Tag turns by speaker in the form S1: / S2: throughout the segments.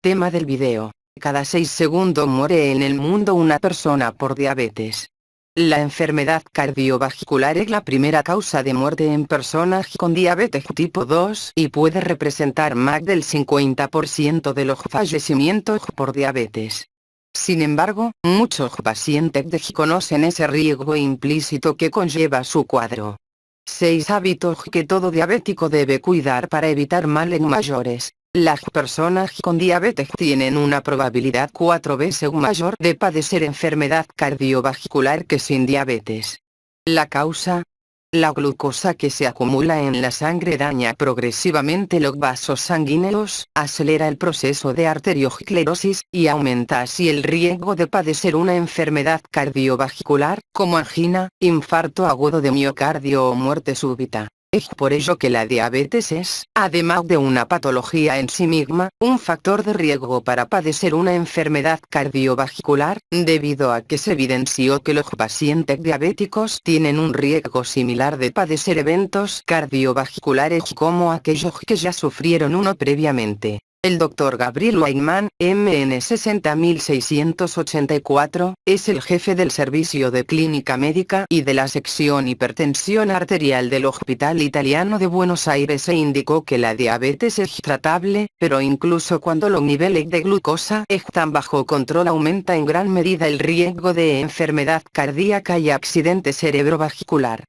S1: Tema del video. Cada 6 segundos muere en el mundo una persona por diabetes. La enfermedad cardiovascular es la primera causa de muerte en personas con diabetes tipo 2 y puede representar más del 50% de los fallecimientos por diabetes. Sin embargo, muchos pacientes desconocen ese riesgo implícito que conlleva su cuadro. 6 hábitos que todo diabético debe cuidar para evitar males mayores. Las personas con diabetes tienen una probabilidad 4 veces mayor de padecer enfermedad cardiovascular que sin diabetes. La causa: la glucosa que se acumula en la sangre daña progresivamente los vasos sanguíneos, acelera el proceso de arteriosclerosis y aumenta así el riesgo de padecer una enfermedad cardiovascular, como angina, infarto agudo de miocardio o muerte súbita. Es por ello que la diabetes es, además de una patología en sí misma, un factor de riesgo para padecer una enfermedad cardiovascular, debido a que se evidenció que los pacientes diabéticos tienen un riesgo similar de padecer eventos cardiovasculares como aquellos que ya sufrieron uno previamente. El Dr. Gabriel Weigmann, MN 60684, es el jefe del Servicio de Clínica Médica y de la sección Hipertensión Arterial del Hospital Italiano de Buenos Aires e indicó que la diabetes es tratable, pero incluso cuando los niveles de glucosa están bajo control aumenta en gran medida el riesgo de enfermedad cardíaca y accidente cerebrovascular.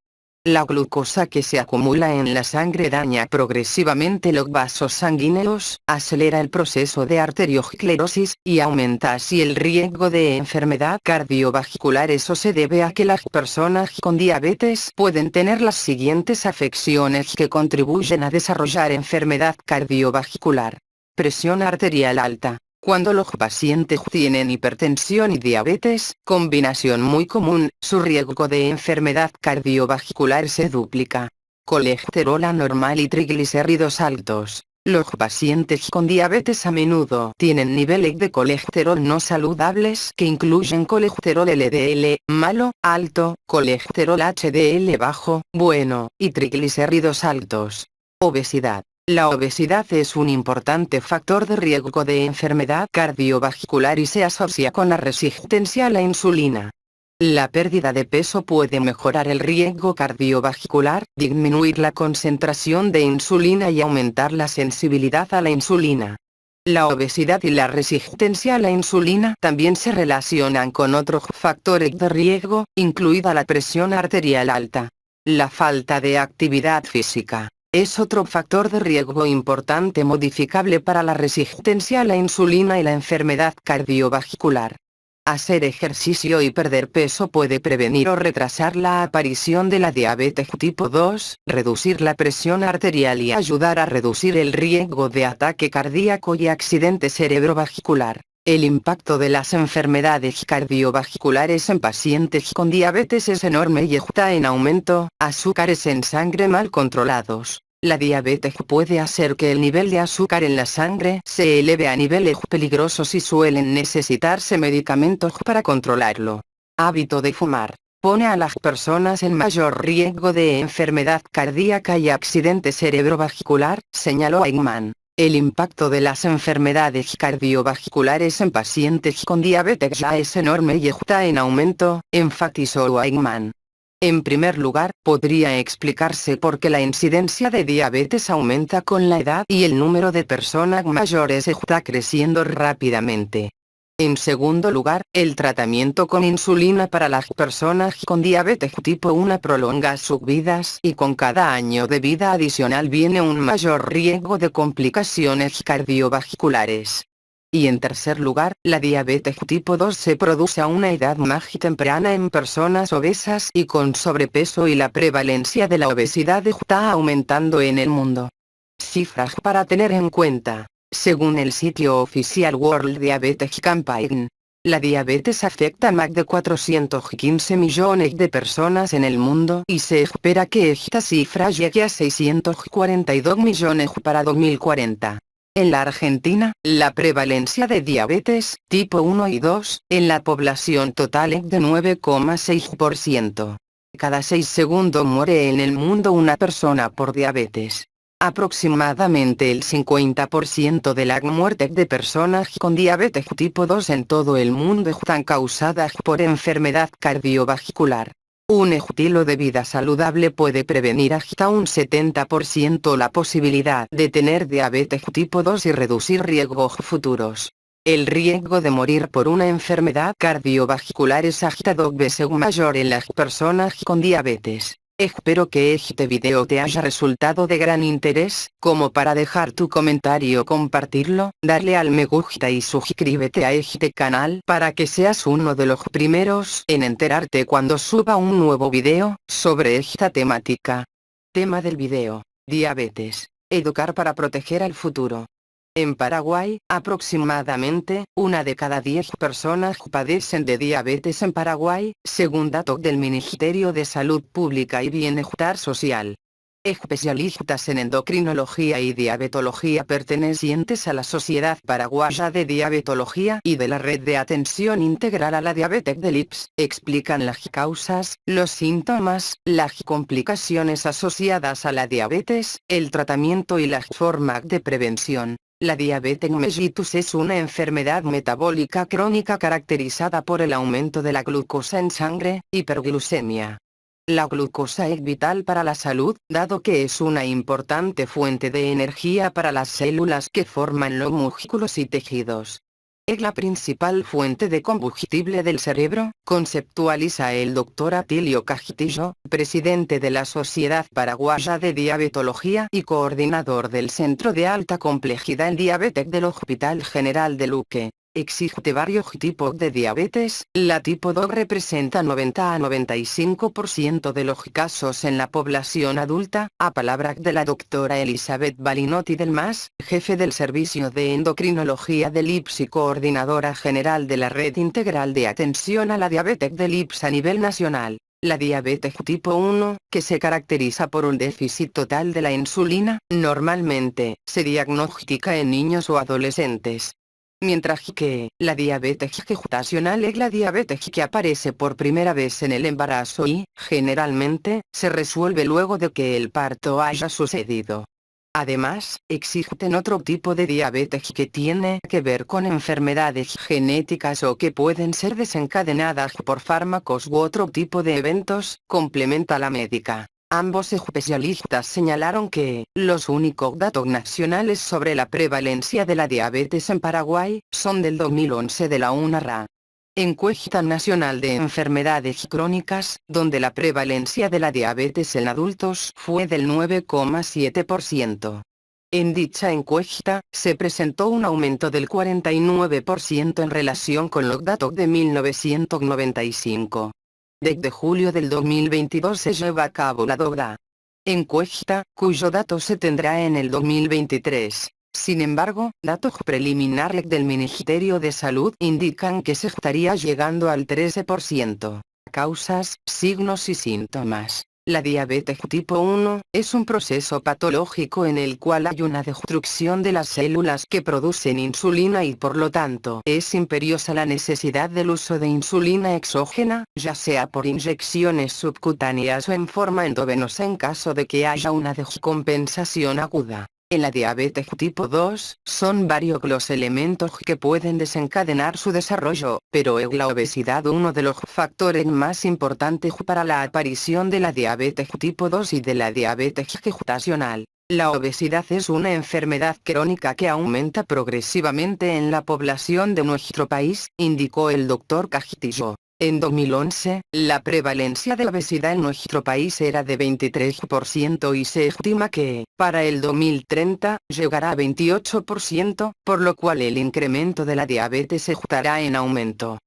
S1: La glucosa que se acumula en la sangre daña progresivamente los vasos sanguíneos, acelera el proceso de arteriosclerosis, y aumenta así el riesgo de enfermedad cardiovascular. Eso se debe a que las personas con diabetes pueden tener las siguientes afecciones que contribuyen a desarrollar enfermedad cardiovascular. Presión arterial alta. Cuando los pacientes tienen hipertensión y diabetes, combinación muy común, su riesgo de enfermedad cardiovascular se duplica. Colesterol anormal y triglicéridos altos. Los pacientes con diabetes a menudo tienen niveles de colesterol no saludables que incluyen colesterol LDL, malo, alto, colesterol HDL bajo, bueno, y triglicéridos altos. Obesidad. La obesidad es un importante factor de riesgo de enfermedad cardiovascular y se asocia con la resistencia a la insulina. La pérdida de peso puede mejorar el riesgo cardiovascular, disminuir la concentración de insulina y aumentar la sensibilidad a la insulina. La obesidad y la resistencia a la insulina también se relacionan con otros factores de riesgo, incluida la presión arterial alta. La falta de actividad física es otro factor de riesgo importante modificable para la resistencia a la insulina y la enfermedad cardiovascular. Hacer ejercicio y perder peso puede prevenir o retrasar la aparición de la diabetes tipo 2, reducir la presión arterial y ayudar a reducir el riesgo de ataque cardíaco y accidente cerebrovascular. El impacto de las enfermedades cardiovasculares en pacientes con diabetes es enorme y está en aumento. Azúcares en sangre mal controlados. La diabetes puede hacer que el nivel de azúcar en la sangre se eleve a niveles peligrosos y suelen necesitarse medicamentos para controlarlo. Hábito de fumar. Pone a las personas en mayor riesgo de enfermedad cardíaca y accidente cerebrovascular, señaló Weigmann. El impacto de las enfermedades cardiovasculares en pacientes con diabetes ya es enorme y está en aumento, enfatizó Weigmann. En primer lugar, podría explicarse por qué la incidencia de diabetes aumenta con la edad y el número de personas mayores está creciendo rápidamente. En segundo lugar, el tratamiento con insulina para las personas con diabetes tipo 1 prolonga sus vidas y con cada año de vida adicional viene un mayor riesgo de complicaciones cardiovasculares. Y en tercer lugar, la diabetes tipo 2 se produce a una edad más temprana en personas obesas y con sobrepeso y la prevalencia de la obesidad está aumentando en el mundo. Cifras para tener en cuenta. Según el sitio oficial World Diabetes Campaign, la diabetes afecta a más de 415 millones de personas en el mundo y se espera que esta cifra llegue a 642 millones para 2040. En la Argentina, la prevalencia de diabetes tipo 1 y 2 en la población total es de 9,6%. Cada 6 segundos muere en el mundo una persona por diabetes. Aproximadamente el 50% de las muertes de personas con diabetes tipo 2 en todo el mundo están causadas por enfermedad cardiovascular. Un estilo de vida saludable puede prevenir hasta un 70% la posibilidad de tener diabetes tipo 2 y reducir riesgos futuros. El riesgo de morir por una enfermedad cardiovascular es hasta 2 veces mayor en las personas con diabetes. Espero que este video te haya resultado de gran interés, como para dejar tu comentario, compartirlo, darle al me gusta y suscríbete a este canal para que seas uno de los primeros en enterarte cuando suba un nuevo video sobre esta temática. Tema del video: diabetes. Educar para proteger al futuro. En Paraguay, aproximadamente, 1 de cada 10 personas padecen de diabetes en Paraguay, según datos del Ministerio de Salud Pública y Bienestar Social. Especialistas en endocrinología y diabetología pertenecientes a la Sociedad Paraguaya de Diabetología y de la Red de Atención Integral a la Diabetes del IPS, explican las causas, los síntomas, las complicaciones asociadas a la diabetes, el tratamiento y las formas de prevención. La diabetes mellitus es una enfermedad metabólica crónica caracterizada por el aumento de la glucosa en sangre, hiperglucemia. La glucosa es vital para la salud, dado que es una importante fuente de energía para las células que forman los músculos y tejidos. Es la principal fuente de combustible del cerebro, conceptualiza el Dr. Atilio Castillo, presidente de la Sociedad Paraguaya de Diabetología y coordinador del Centro de Alta Complejidad en Diabetes del Hospital General de Luque. Existen varios tipos de diabetes. La tipo 2 representa 90 a 95% de los casos en la población adulta, a palabras de la doctora Elizabeth Balinotti del MAS, jefe del Servicio de Endocrinología del IPS y coordinadora general de la Red Integral de Atención a la Diabetes del IPS a nivel nacional. La diabetes tipo 1, que se caracteriza por un déficit total de la insulina, normalmente se diagnostica en niños o adolescentes. Mientras que, la diabetes gestacional es la diabetes que aparece por primera vez en el embarazo y, generalmente, se resuelve luego de que el parto haya sucedido. Además, existen otro tipo de diabetes que tiene que ver con enfermedades genéticas o que pueden ser desencadenadas por fármacos u otro tipo de eventos, complementa la médica. Ambos especialistas señalaron que, los únicos datos nacionales sobre la prevalencia de la diabetes en Paraguay, son del 2011 de la UNARA. Encuesta Nacional de Enfermedades Crónicas, donde la prevalencia de la diabetes en adultos fue del 9,7%. En dicha encuesta, se presentó un aumento del 49% en relación con los datos de 1995. Desde julio del 2022 se lleva a cabo la doble encuesta, cuyo dato se tendrá en el 2023. Sin embargo, datos preliminares del Ministerio de Salud indican que se estaría llegando al 13%. Causas, signos y síntomas. La diabetes tipo 1 es un proceso patológico en el cual hay una destrucción de las células que producen insulina y por lo tanto es imperiosa la necesidad del uso de insulina exógena, ya sea por inyecciones subcutáneas o en forma endovenosa en caso de que haya una descompensación aguda. En la diabetes tipo 2, son varios los elementos que pueden desencadenar su desarrollo, pero es la obesidad uno de los factores más importantes para la aparición de la diabetes tipo 2 y de la diabetes gestacional. La obesidad es una enfermedad crónica que aumenta progresivamente en la población de nuestro país, indicó el Dr. Castillo. En 2011, la prevalencia de obesidad en nuestro país era de 23% y se estima que, para el 2030, llegará a 28%, por lo cual el incremento de la diabetes estará en aumento.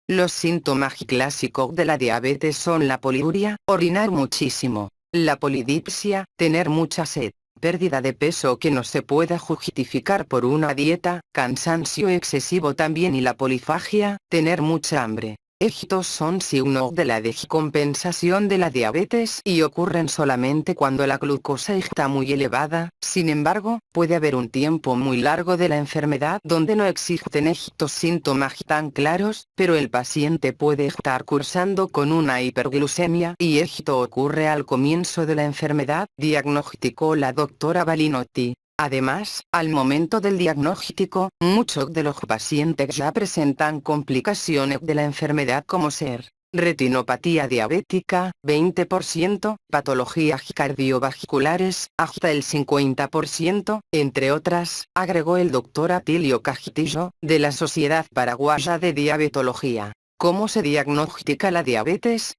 S1: Los síntomas clásicos de la diabetes son la poliuria, orinar muchísimo, la polidipsia, tener mucha sed, pérdida de peso que no se pueda justificar por una dieta, cansancio excesivo también y la polifagia, tener mucha hambre. Estos son signos de la descompensación de la diabetes y ocurren solamente cuando la glucosa está muy elevada. Sin embargo, puede haber un tiempo muy largo de la enfermedad donde no existen estos síntomas tan claros, pero el paciente puede estar cursando con una hiperglucemia y esto ocurre al comienzo de la enfermedad, diagnosticó la doctora Balinotti. Además, al momento del diagnóstico, muchos de los pacientes ya presentan complicaciones de la enfermedad como ser retinopatía diabética, 20%, patologías cardiovasculares, hasta el 50%, entre otras, agregó el doctor Atilio Castillo, de la Sociedad Paraguaya de Diabetología. ¿Cómo se diagnostica la diabetes?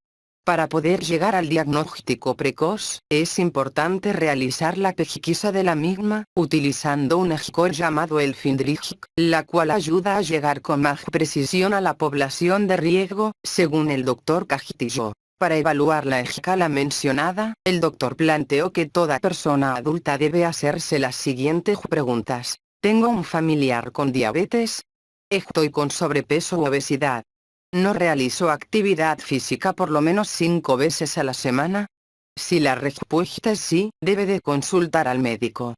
S1: Para poder llegar al diagnóstico precoz, es importante realizar la pesquisa de la misma, utilizando un score llamado el FINDRIG, la cual ayuda a llegar con más precisión a la población de riesgo, según el doctor Castillo. Para evaluar la escala mencionada, el doctor planteó que toda persona adulta debe hacerse las siguientes preguntas. ¿Tengo un familiar con diabetes? ¿Estoy con sobrepeso u obesidad? ¿No realizo actividad física por lo menos 5 veces a la semana? Si la respuesta es sí, debe de consultar al médico.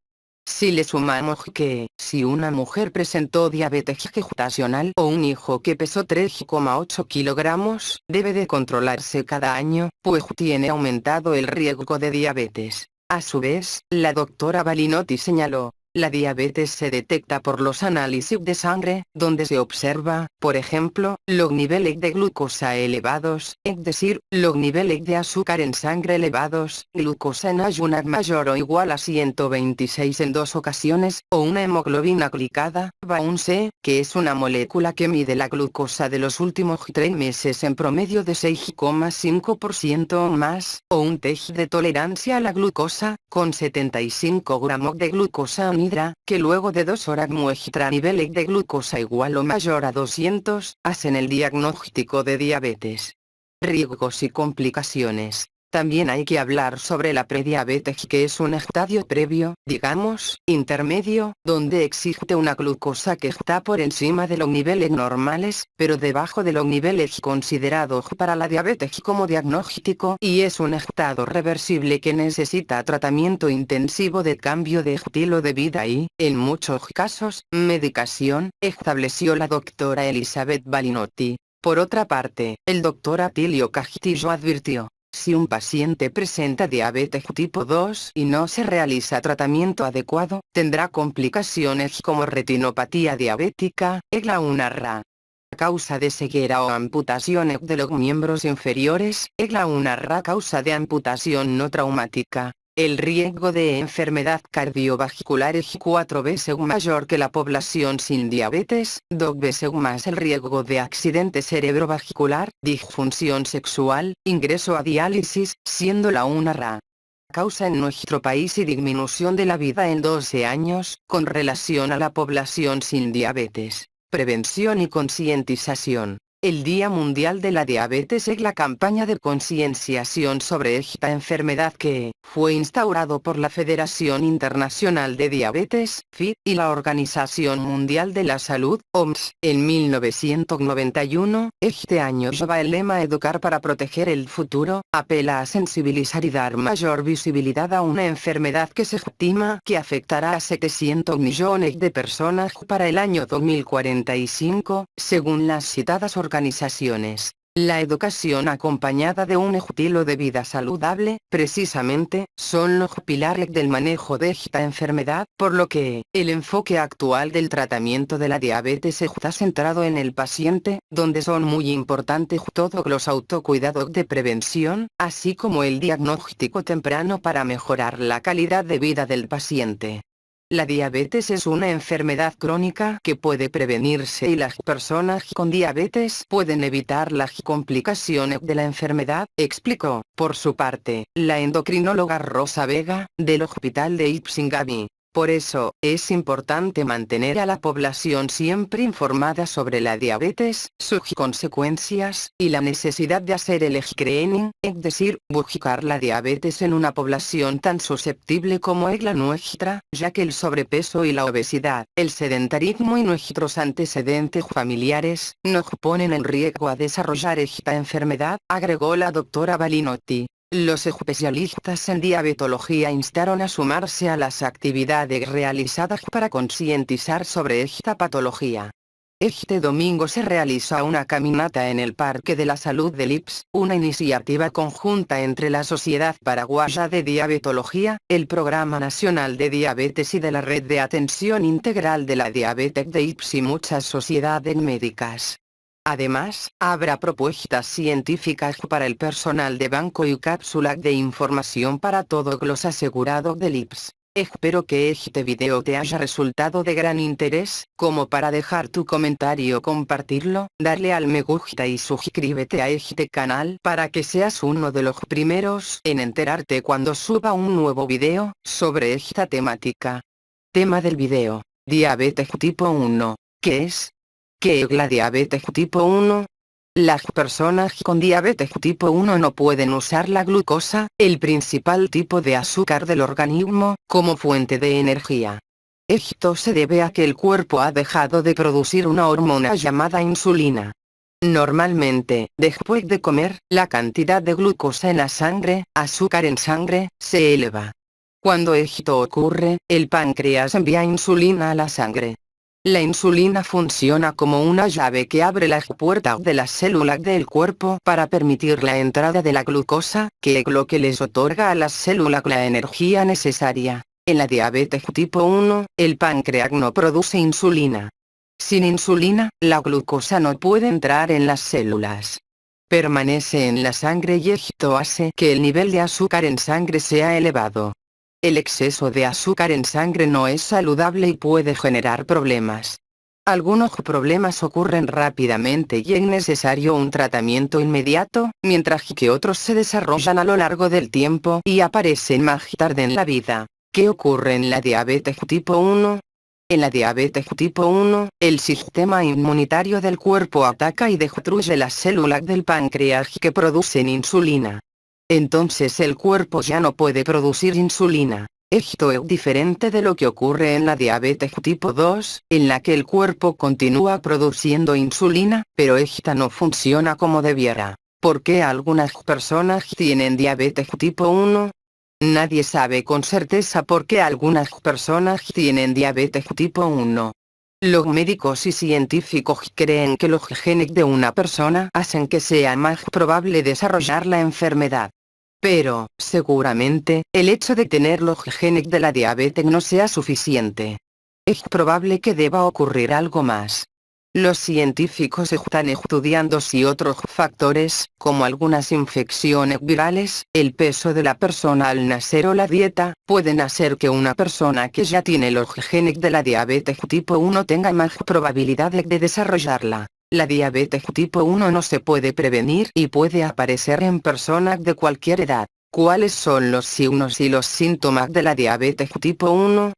S1: Si le sumamos que, si una mujer presentó diabetes gestacional o un hijo que pesó 3,8 kilogramos, debe de controlarse cada año, pues tiene aumentado el riesgo de diabetes. A su vez, la doctora Balinotti señaló, la diabetes se detecta por los análisis de sangre, donde se observa, por ejemplo, los niveles de glucosa elevados, es decir, los niveles de azúcar en sangre elevados, glucosa en ayunas mayor o igual a 126 en 2 ocasiones, o una hemoglobina glicada, B1C, que es una molécula que mide la glucosa de los últimos 3 meses en promedio de 6,5% o más, o un test de tolerancia a la glucosa, con 75 gramos de glucosa anhidra, que luego de 2 horas muestra niveles de glucosa igual o mayor a 200, hacen el diagnóstico de diabetes. Riesgos y complicaciones. También hay que hablar sobre la prediabetes, que es un estadio previo, digamos, intermedio, donde existe una glucosa que está por encima de los niveles normales, pero debajo de los niveles considerados para la diabetes como diagnóstico, y es un estado reversible que necesita tratamiento intensivo de cambio de estilo de vida y, en muchos casos, medicación, estableció la doctora Elizabeth Balinotti. Por otra parte, el doctor Atilio Castillo advirtió, si un paciente presenta diabetes tipo 2 y no se realiza tratamiento adecuado, tendrá complicaciones como retinopatía diabética, EGLA1-RA. Causa de ceguera o amputaciones de los miembros inferiores, EGLA1-RA causa de amputación no traumática. El riesgo de enfermedad cardiovascular es 4 veces mayor que la población sin diabetes, 2 veces más el riesgo de accidente cerebrovascular, disfunción sexual, ingreso a diálisis, siendo la una causa en nuestro país y disminución de la vida en 12 años, con relación a la población sin diabetes. Prevención y concientización. El Día Mundial de la Diabetes es la campaña de concienciación sobre esta enfermedad que fue instaurado por la Federación Internacional de Diabetes, FID, y la Organización Mundial de la Salud, OMS, en 1991. Este año lleva el lema Educar para proteger el futuro, apela a sensibilizar y dar mayor visibilidad a una enfermedad que se estima que afectará a 700 millones de personas para el año 2045, según las citadas organizaciones. La educación acompañada de un estilo de vida saludable, precisamente, son los pilares del manejo de esta enfermedad, por lo que, el enfoque actual del tratamiento de la diabetes está centrado en el paciente, donde son muy importantes todos los autocuidados de prevención, así como el diagnóstico temprano para mejorar la calidad de vida del paciente. La diabetes es una enfermedad crónica que puede prevenirse y las personas con diabetes pueden evitar las complicaciones de la enfermedad, explicó, por su parte, la endocrinóloga Rosa Vega, del Hospital de Ipsingali. Por eso, es importante mantener a la población siempre informada sobre la diabetes, sus consecuencias, y la necesidad de hacer el screening, es decir, buscar la diabetes en una población tan susceptible como es la nuestra, ya que el sobrepeso y la obesidad, el sedentarismo y nuestros antecedentes familiares, nos ponen en riesgo a desarrollar esta enfermedad, agregó la doctora Balinotti. Los especialistas en diabetología instaron a sumarse a las actividades realizadas para concientizar sobre esta patología. Este domingo se realiza una caminata en el Parque de la Salud del IPS, una iniciativa conjunta entre la Sociedad Paraguaya de Diabetología, el Programa Nacional de Diabetes y de la Red de Atención Integral de la Diabetes de IPS y muchas sociedades médicas. Además, habrá propuestas científicas para el personal de banco y cápsulas de información para todos los asegurados del IPS. Espero que este video te haya resultado de gran interés, como para dejar tu comentario, compartirlo, darle al me gusta y suscríbete a este canal para que seas uno de los primeros en enterarte cuando suba un nuevo video sobre esta temática. Tema del video: diabetes tipo 1. ¿Qué es? ¿Qué es la diabetes tipo 1? Las personas con diabetes tipo 1 no pueden usar la glucosa, el principal tipo de azúcar del organismo, como fuente de energía. Esto se debe a que el cuerpo ha dejado de producir una hormona llamada insulina. Normalmente, después de comer, la cantidad de glucosa en la sangre, azúcar en sangre, se eleva. Cuando esto ocurre, el páncreas envía insulina a la sangre. La insulina funciona como una llave que abre las puertas de las células del cuerpo para permitir la entrada de la glucosa, que es lo que les otorga a las células la energía necesaria. En la diabetes tipo 1, el páncreas no produce insulina. Sin insulina, la glucosa no puede entrar en las células. Permanece en la sangre y esto hace que el nivel de azúcar en sangre sea elevado. El exceso de azúcar en sangre no es saludable y puede generar problemas. Algunos problemas ocurren rápidamente y es necesario un tratamiento inmediato, mientras que otros se desarrollan a lo largo del tiempo y aparecen más tarde en la vida. ¿Qué ocurre en la diabetes tipo 1? En la diabetes tipo 1, el sistema inmunitario del cuerpo ataca y destruye las células del páncreas que producen insulina. Entonces el cuerpo ya no puede producir insulina. Esto es diferente de lo que ocurre en la diabetes tipo 2, en la que el cuerpo continúa produciendo insulina, pero esta no funciona como debiera. ¿Por qué algunas personas tienen diabetes tipo 1? Nadie sabe con certeza por qué algunas personas tienen diabetes tipo 1. Los médicos y científicos creen que los genes de una persona hacen que sea más probable desarrollar la enfermedad. Pero, seguramente, el hecho de tener los genes de la diabetes no sea suficiente. Es probable que deba ocurrir algo más. Los científicos están estudiando si otros factores, como algunas infecciones virales, el peso de la persona al nacer o la dieta, pueden hacer que una persona que ya tiene los genes de la diabetes tipo 1 tenga más probabilidades de desarrollarla. La diabetes tipo 1 no se puede prevenir y puede aparecer en personas de cualquier edad. ¿Cuáles son los signos y los síntomas de la diabetes tipo 1?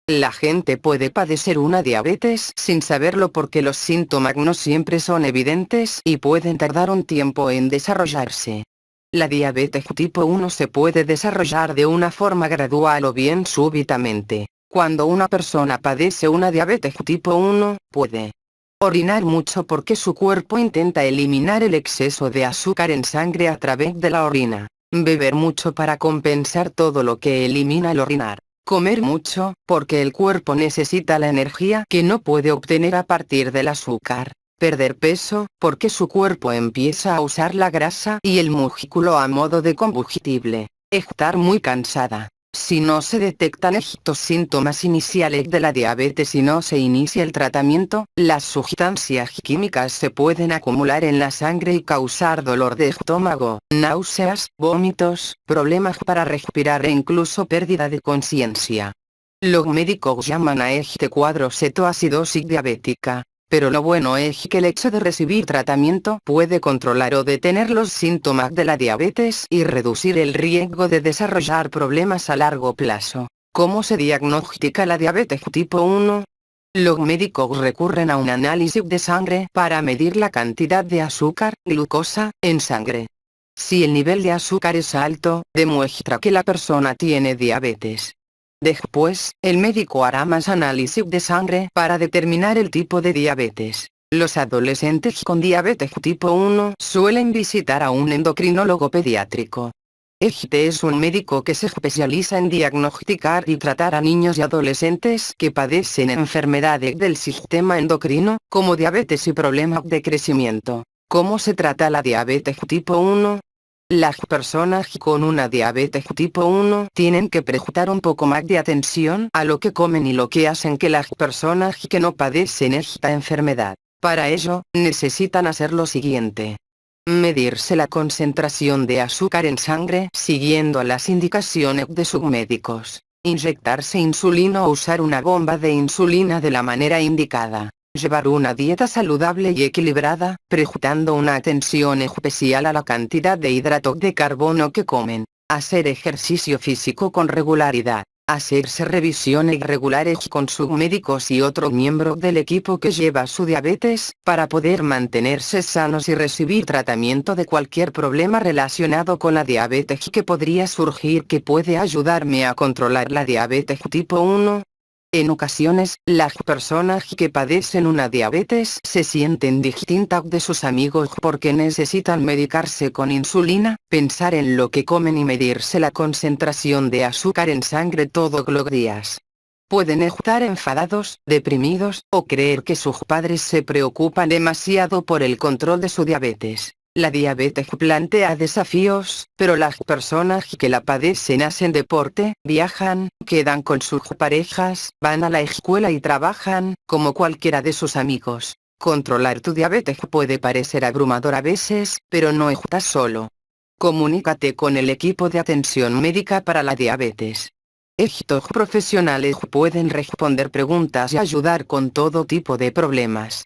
S1: La gente puede padecer una diabetes sin saberlo porque los síntomas no siempre son evidentes y pueden tardar un tiempo en desarrollarse. La diabetes tipo 1 se puede desarrollar de una forma gradual o bien súbitamente. Cuando una persona padece una diabetes tipo 1, puede orinar mucho porque su cuerpo intenta eliminar el exceso de azúcar en sangre a través de la orina. Beber mucho para compensar todo lo que elimina el orinar. Comer mucho, porque el cuerpo necesita la energía que no puede obtener a partir del azúcar. Perder peso, porque su cuerpo empieza a usar la grasa y el músculo a modo de combustible. Estar muy cansada. Si no se detectan estos síntomas iniciales de la diabetes y no se inicia el tratamiento, las sustancias químicas se pueden acumular en la sangre y causar dolor de estómago, náuseas, vómitos, problemas para respirar e incluso pérdida de conciencia. Los médicos llaman a este cuadro cetoacidosis diabética. Pero lo bueno es que el hecho de recibir tratamiento puede controlar o detener los síntomas de la diabetes y reducir el riesgo de desarrollar problemas a largo plazo. ¿Cómo se diagnostica la diabetes tipo 1? Los médicos recurren a un análisis de sangre para medir la cantidad de azúcar, glucosa, en sangre. Si el nivel de azúcar es alto, demuestra que la persona tiene diabetes. Después, el médico hará más análisis de sangre para determinar el tipo de diabetes. Los adolescentes con diabetes tipo 1 suelen visitar a un endocrinólogo pediátrico. Este es un médico que se especializa en diagnosticar y tratar a niños y adolescentes que padecen enfermedades del sistema endocrino, como diabetes y problemas de crecimiento. ¿Cómo se trata la diabetes tipo 1? Las personas con una diabetes tipo 1 tienen que prestar un poco más de atención a lo que comen y lo que hacen que las personas que no padecen esta enfermedad. Para ello, necesitan hacer lo siguiente. Medirse la concentración de azúcar en sangre siguiendo las indicaciones de sus médicos. Inyectarse insulina o usar una bomba de insulina de la manera indicada. Llevar una dieta saludable y equilibrada, prestando una atención especial a la cantidad de hidratos de carbono que comen. Hacer ejercicio físico con regularidad. Hacerse revisiones regulares con sus médicos y otros miembros del equipo que lleva su diabetes, para poder mantenerse sanos y recibir tratamiento de cualquier problema relacionado con la diabetes que podría surgir que puede ayudarme a controlar la diabetes tipo 1. En ocasiones, las personas que padecen una diabetes se sienten distintas de sus amigos porque necesitan medicarse con insulina, pensar en lo que comen y medirse la concentración de azúcar en sangre todos los días. Pueden estar enfadados, deprimidos, o creer que sus padres se preocupan demasiado por el control de su diabetes. La diabetes plantea desafíos, pero las personas que la padecen hacen deporte, viajan, quedan con sus parejas, van a la escuela y trabajan, como cualquiera de sus amigos. Controlar tu diabetes puede parecer abrumador a veces, pero no estás solo. Comunícate con el equipo de atención médica para la diabetes. Estos profesionales pueden responder preguntas y ayudar con todo tipo de problemas.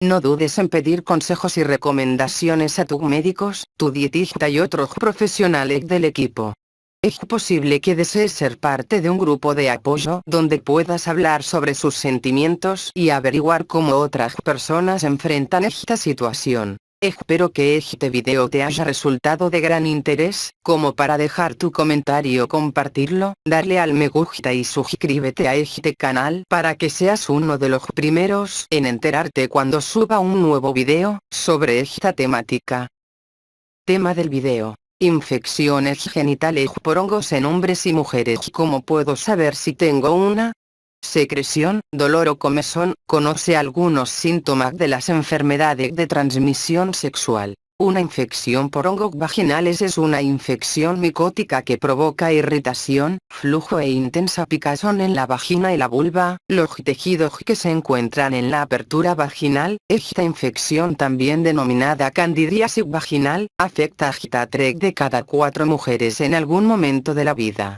S1: No dudes en pedir consejos y recomendaciones a tus médicos, tu dietista y otros profesionales del equipo. Es posible que desees ser parte de un grupo de apoyo donde puedas hablar sobre sus sentimientos y averiguar cómo otras personas enfrentan esta situación. Espero que este video te haya resultado de gran interés, como para dejar tu comentario, compartirlo, darle al me gusta y suscríbete a este canal para que seas uno de los primeros en enterarte cuando suba un nuevo video sobre esta temática. Tema del video: infecciones genitales por hongos en hombres y mujeres. ¿Cómo puedo saber si tengo una? Secreción, dolor o comezón. Conoce algunos síntomas de las enfermedades de transmisión sexual. Una infección por hongos vaginales es una infección micótica que provoca irritación, flujo e intensa picazón en la vagina y la vulva, los tejidos que se encuentran en la apertura vaginal. Esta infección, también denominada candidiasis vaginal, afecta a 3 de cada 4 mujeres en algún momento de la vida.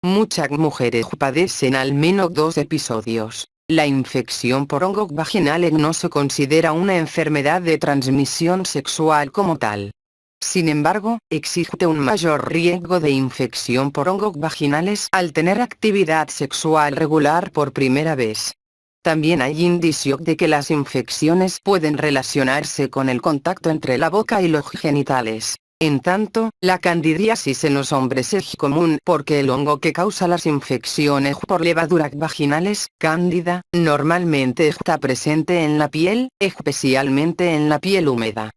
S1: Muchas mujeres padecen al menos 2 episodios. La infección por hongos vaginales no se considera una enfermedad de transmisión sexual como tal. Sin embargo, existe un mayor riesgo de infección por hongos vaginales al tener actividad sexual regular por primera vez. También hay indicios de que las infecciones pueden relacionarse con el contacto entre la boca y los genitales. En tanto, la candidiasis en los hombres es común porque el hongo que causa las infecciones por levaduras vaginales, cándida, normalmente está presente en la piel, especialmente en la piel húmeda.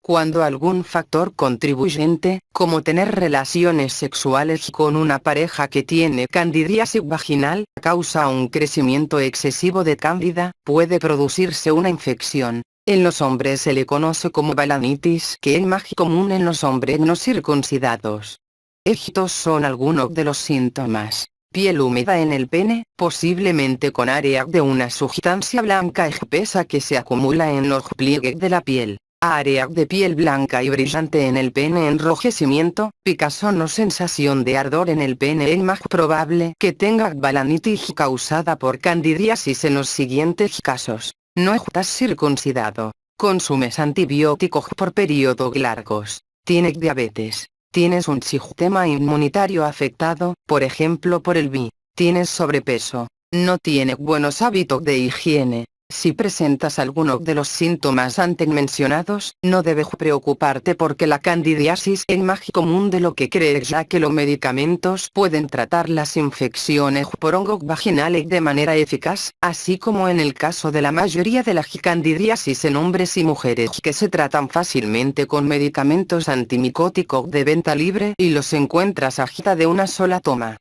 S1: Cuando algún factor contribuyente, como tener relaciones sexuales con una pareja que tiene candidiasis vaginal, causa un crecimiento excesivo de cándida, puede producirse una infección. En los hombres se le conoce como balanitis, que es más común en los hombres no circuncidados. Estos son algunos de los síntomas: piel húmeda en el pene, posiblemente con área de una sustancia blanca espesa que se acumula en los pliegues de la piel. Área de piel blanca y brillante en el pene, enrojecimiento, picazón o sensación de ardor en el pene. Es más probable que tenga balanitis causada por candidiasis en los siguientes casos: no estás circuncidado, consumes antibióticos por periodos largos, tienes diabetes, tienes un sistema inmunitario afectado, por ejemplo por el VI, Tienes sobrepeso. No tienes buenos hábitos de higiene. Si presentas alguno de los síntomas antes mencionados, no debes preocuparte porque la candidiasis es más común de lo que crees, ya que los medicamentos pueden tratar las infecciones por hongos vaginales de manera eficaz, así como en el caso de la mayoría de las candidiasis en hombres y mujeres que se tratan fácilmente con medicamentos antimicóticos de venta libre y los encuentras agita de una sola toma.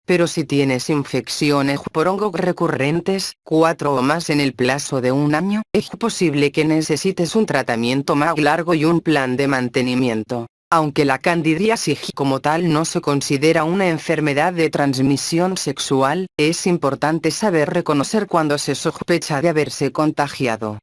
S1: Pero si tienes infecciones por hongos recurrentes, 4 o más en el plazo de un año, es posible que necesites un tratamiento más largo y un plan de mantenimiento. Aunque la candidiasis como tal no se considera una enfermedad de transmisión sexual, es importante saber reconocer cuando se sospecha de haberse contagiado.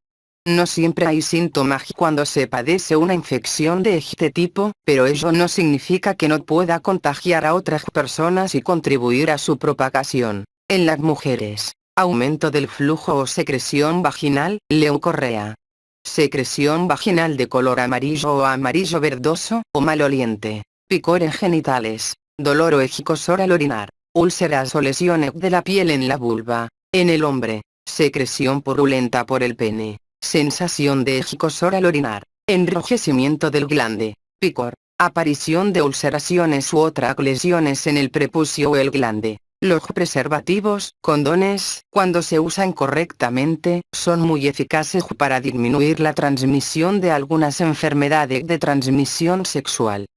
S1: No siempre hay síntomas cuando se padece una infección de este tipo, pero ello no significa que no pueda contagiar a otras personas y contribuir a su propagación. En las mujeres, aumento del flujo o secreción vaginal, leucorrea. Secreción vaginal de color amarillo o amarillo verdoso, o maloliente. Picor en genitales. Dolor o escozor al orinar. Úlceras o lesiones de la piel en la vulva. En el hombre, secreción purulenta por el pene. Sensación de escozor al orinar, enrojecimiento del glande, picor, aparición de ulceraciones u otras lesiones en el prepucio o el glande. Los preservativos, condones, cuando se usan correctamente, son muy eficaces para disminuir la transmisión de algunas enfermedades de transmisión sexual.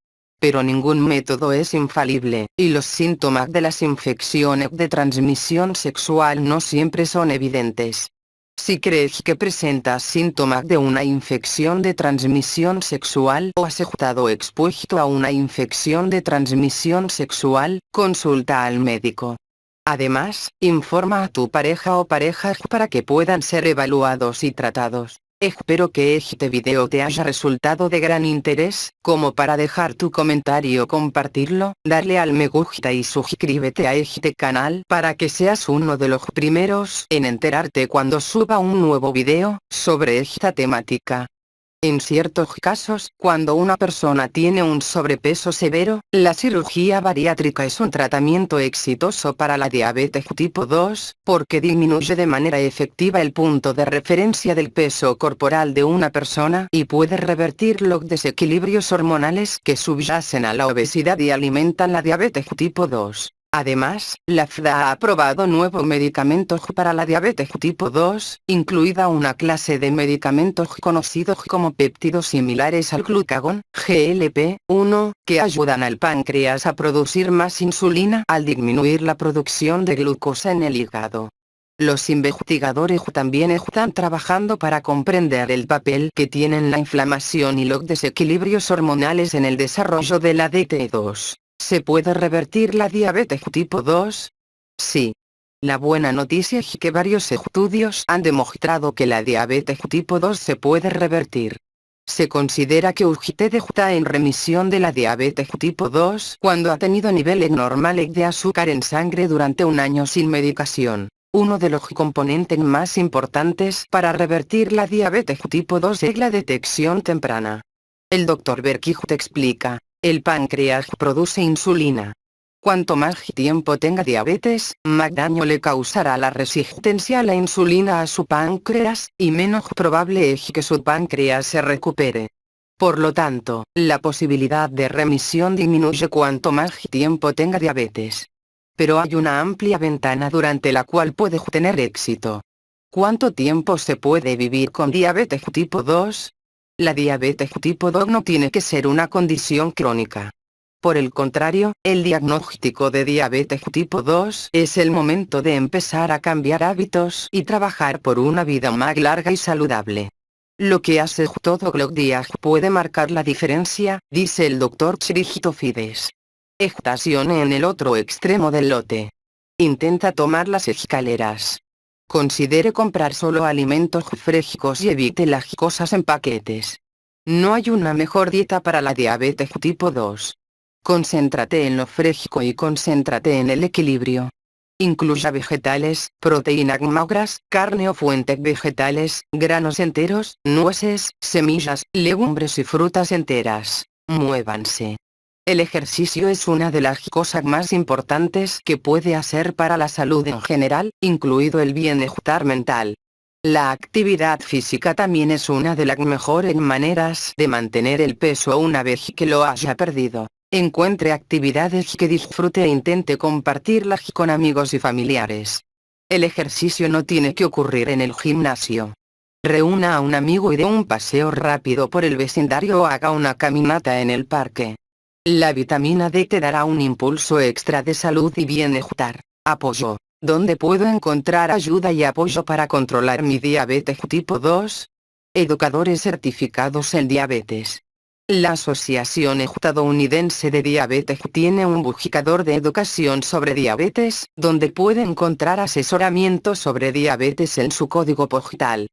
S1: Pero ningún método es infalible, y los síntomas de las infecciones de transmisión sexual no siempre son evidentes. Si crees que presentas síntomas de una infección de transmisión sexual o has estado expuesto a una infección de transmisión sexual, consulta al médico. Además, informa a tu pareja o parejas para que puedan ser evaluados y tratados. Espero que este video te haya resultado de gran interés, como para dejar tu comentario, compartirlo, darle al me gusta y suscríbete a este canal para que seas uno de los primeros en enterarte cuando suba un nuevo video sobre esta temática. En ciertos casos, cuando una persona tiene un sobrepeso severo, la cirugía bariátrica es un tratamiento exitoso para la diabetes tipo 2, porque disminuye de manera efectiva el punto de referencia del peso corporal de una persona y puede revertir los desequilibrios hormonales que subyacen a la obesidad y alimentan la diabetes tipo 2. Además, la FDA ha aprobado nuevos medicamentos para la diabetes tipo 2, incluida una clase de medicamentos conocidos como péptidos similares al glucagón, GLP-1, que ayudan al páncreas a producir más insulina al disminuir la producción de glucosa en el hígado. Los investigadores también están trabajando para comprender el papel que tienen la inflamación y los desequilibrios hormonales en el desarrollo de la DT2. ¿Se puede revertir la diabetes tipo 2? Sí. La buena noticia es que varios estudios han demostrado que la diabetes tipo 2 se puede revertir. Se considera que usted está en remisión de la diabetes tipo 2 cuando ha tenido niveles normales de azúcar en sangre durante un año sin medicación. Uno de los componentes más importantes para revertir la diabetes tipo 2 es la detección temprana. El Dr. Berkich te explica. El páncreas produce insulina. Cuanto más tiempo tenga diabetes, más daño le causará la resistencia a la insulina a su páncreas, y menos probable es que su páncreas se recupere. Por lo tanto, la posibilidad de remisión disminuye cuanto más tiempo tenga diabetes. Pero hay una amplia ventana durante la cual puede tener éxito. ¿Cuánto tiempo se puede vivir con diabetes tipo 2? La diabetes tipo 2 no tiene que ser una condición crónica. Por el contrario, el diagnóstico de diabetes tipo 2 es el momento de empezar a cambiar hábitos y trabajar por una vida más larga y saludable. Lo que haces todos los días puede marcar la diferencia, dice el Dr. Christofides. Estacione en el otro extremo del lote. Intenta tomar las escaleras. Considere comprar solo alimentos frescos y evite las cosas en paquetes. No hay una mejor dieta para la diabetes tipo 2. Concéntrate en lo fresco y concéntrate en el equilibrio. Incluya vegetales, proteínas magras, carne o fuentes vegetales, granos enteros, nueces, semillas, legumbres y frutas enteras. Muévanse. El ejercicio es una de las cosas más importantes que puede hacer para la salud en general, incluido el bienestar mental. La actividad física también es una de las mejores maneras de mantener el peso una vez que lo haya perdido. Encuentre actividades que disfrute e intente compartirlas con amigos y familiares. El ejercicio no tiene que ocurrir en el gimnasio. Reúna a un amigo y dé un paseo rápido por el vecindario o haga una caminata en el parque. La vitamina D te dará un impulso extra de salud y bienestar. Apoyo. ¿Dónde puedo encontrar ayuda y apoyo para controlar mi diabetes tipo 2? Educadores certificados en diabetes. La Asociación Estadounidense de Diabetes tiene un buscador de educación sobre diabetes, donde puede encontrar asesoramiento sobre diabetes en su código postal.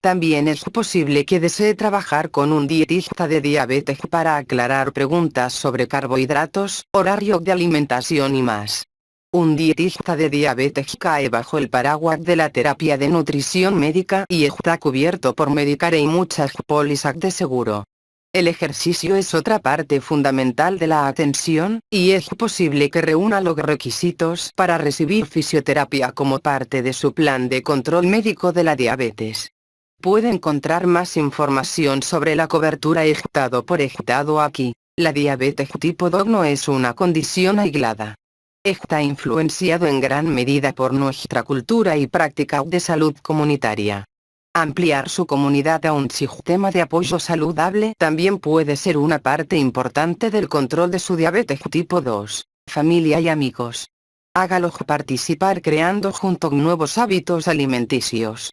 S1: También es posible que desee trabajar con un dietista de diabetes para aclarar preguntas sobre carbohidratos, horario de alimentación y más. Un dietista de diabetes cae bajo el paraguas de la terapia de nutrición médica y está cubierto por Medicare y muchas pólizas de seguro. El ejercicio es otra parte fundamental de la atención, y es posible que reúna los requisitos para recibir fisioterapia como parte de su plan de control médico de la diabetes. Puede encontrar más información sobre la cobertura estado por estado aquí. La diabetes tipo 2 no es una condición aislada. Está influenciado en gran medida por nuestra cultura y práctica de salud comunitaria. Ampliar su comunidad a un sistema de apoyo saludable también puede ser una parte importante del control de su diabetes tipo 2. Familia y amigos. Hágalos participar creando juntos nuevos hábitos alimenticios.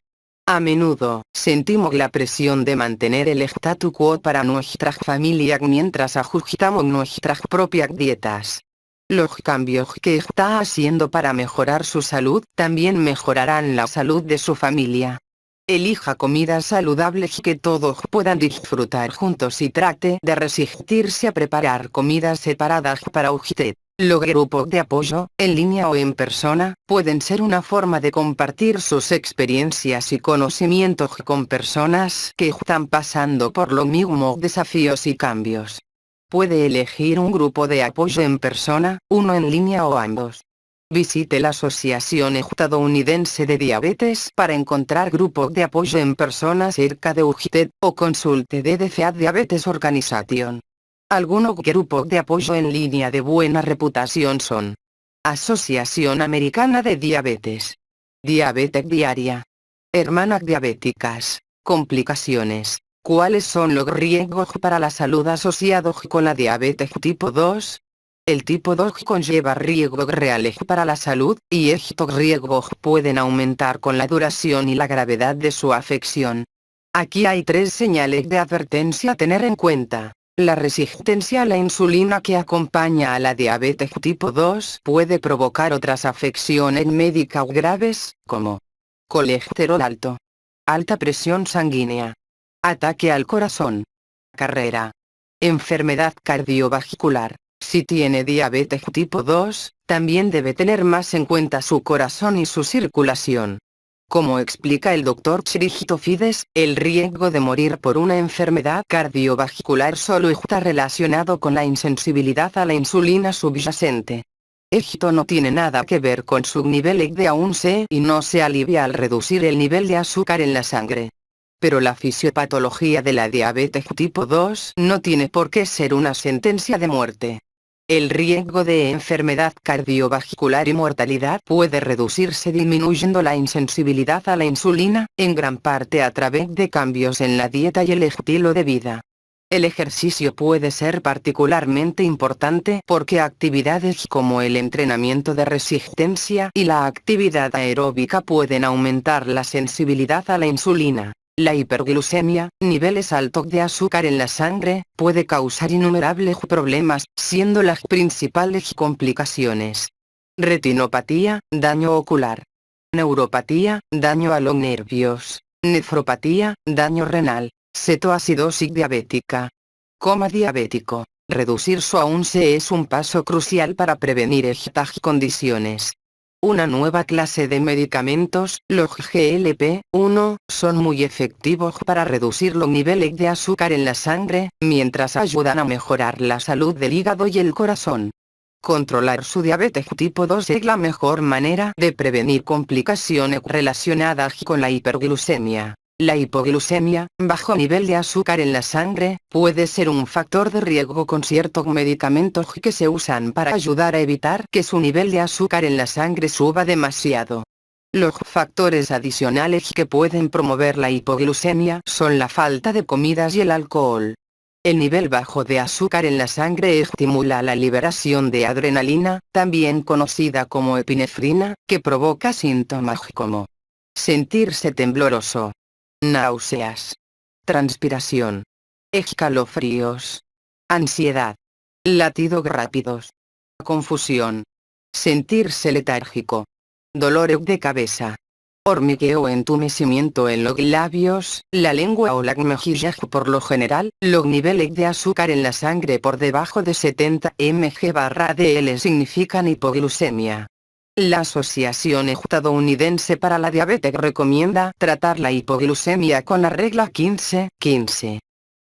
S1: A menudo, sentimos la presión de mantener el statu quo para nuestras familias mientras ajustamos nuestras propias dietas. Los cambios que está haciendo para mejorar su salud también mejorarán la salud de su familia. Elija comidas saludables que todos puedan disfrutar juntos y trate de resistirse a preparar comidas separadas para usted. Los grupos de apoyo, en línea o en persona, pueden ser una forma de compartir sus experiencias y conocimientos con personas que están pasando por los mismos desafíos y cambios. Puede elegir un grupo de apoyo en persona, uno en línea o ambos. Visite la Asociación Estadounidense de Diabetes para encontrar grupos de apoyo en persona cerca de usted, o consulte DDCA Diabetes Organization. Algunos grupos de apoyo en línea de buena reputación son: Asociación Americana de Diabetes, Diabetes Diaria, Hermanas Diabéticas, Complicaciones. ¿Cuáles son los riesgos para la salud asociados con la diabetes tipo 2? El tipo 2 conlleva riesgos reales para la salud, y estos riesgos pueden aumentar con la duración y la gravedad de su afección. Aquí hay 3 señales de advertencia a tener en cuenta. La resistencia a la insulina que acompaña a la diabetes tipo 2 puede provocar otras afecciones médicas graves, como colesterol alto, alta presión sanguínea, ataque al corazón, carrera, enfermedad cardiovascular. Si tiene diabetes tipo 2, también debe tener más en cuenta su corazón y su circulación. Como explica el Dr. Chirigito Fides, el riesgo de morir por una enfermedad cardiovascular solo está relacionado con la insensibilidad a la insulina subyacente. Esto no tiene nada que ver con su nivel de A1C y no se alivia al reducir el nivel de azúcar en la sangre. Pero la fisiopatología de la diabetes tipo 2 no tiene por qué ser una sentencia de muerte. El riesgo de enfermedad cardiovascular y mortalidad puede reducirse disminuyendo la insensibilidad a la insulina, en gran parte a través de cambios en la dieta y el estilo de vida. El ejercicio puede ser particularmente importante porque actividades como el entrenamiento de resistencia y la actividad aeróbica pueden aumentar la sensibilidad a la insulina. La hiperglucemia, niveles altos de azúcar en la sangre, puede causar innumerables problemas, siendo las principales complicaciones: retinopatía, daño ocular; neuropatía, daño a los nervios; nefropatía, daño renal; cetoacidosis diabética; coma diabético. Reducir su A1C es un paso crucial para prevenir estas condiciones. Una nueva clase de medicamentos, los GLP-1, son muy efectivos para reducir los niveles de azúcar en la sangre, mientras ayudan a mejorar la salud del hígado y el corazón. Controlar su diabetes tipo 2 es la mejor manera de prevenir complicaciones relacionadas con la hiperglucemia. La hipoglucemia, bajo nivel de azúcar en la sangre, puede ser un factor de riesgo con ciertos medicamentos que se usan para ayudar a evitar que su nivel de azúcar en la sangre suba demasiado. Los factores adicionales que pueden promover la hipoglucemia son la falta de comidas y el alcohol. El nivel bajo de azúcar en la sangre estimula la liberación de adrenalina, también conocida como epinefrina, que provoca síntomas como sentirse tembloroso, náuseas, transpiración, escalofríos, ansiedad, latidos rápidos, confusión, sentirse letárgico, dolores de cabeza, hormigueo o entumecimiento en los labios, la lengua o las mejillas. Por lo general, los niveles de azúcar en la sangre por debajo de 70 mg/dl significan hipoglucemia. La Asociación Estadounidense para la Diabetes recomienda tratar la hipoglucemia con la regla 15-15.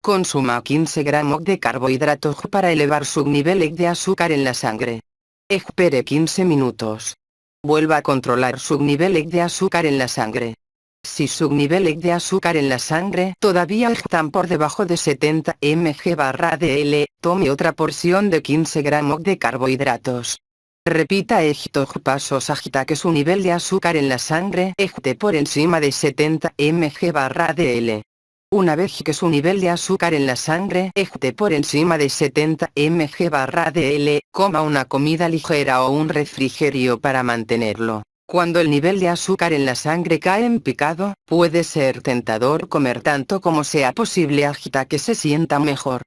S1: Consuma 15 gramos de carbohidratos para elevar sus niveles de azúcar en la sangre. Espere 15 minutos. Vuelva a controlar sus niveles de azúcar en la sangre. Si sus niveles de azúcar en la sangre todavía están por debajo de 70 mg/dl, tome otra porción de 15 gramos de carbohidratos. Repita estos pasos hasta que su nivel de azúcar en la sangre esté por encima de 70 mg/dl. Una vez que su nivel de azúcar en la sangre esté por encima de 70 mg/dl, coma una comida ligera o un refrigerio para mantenerlo. Cuando el nivel de azúcar en la sangre cae en picado, puede ser tentador comer tanto como sea posible hasta que se sienta mejor.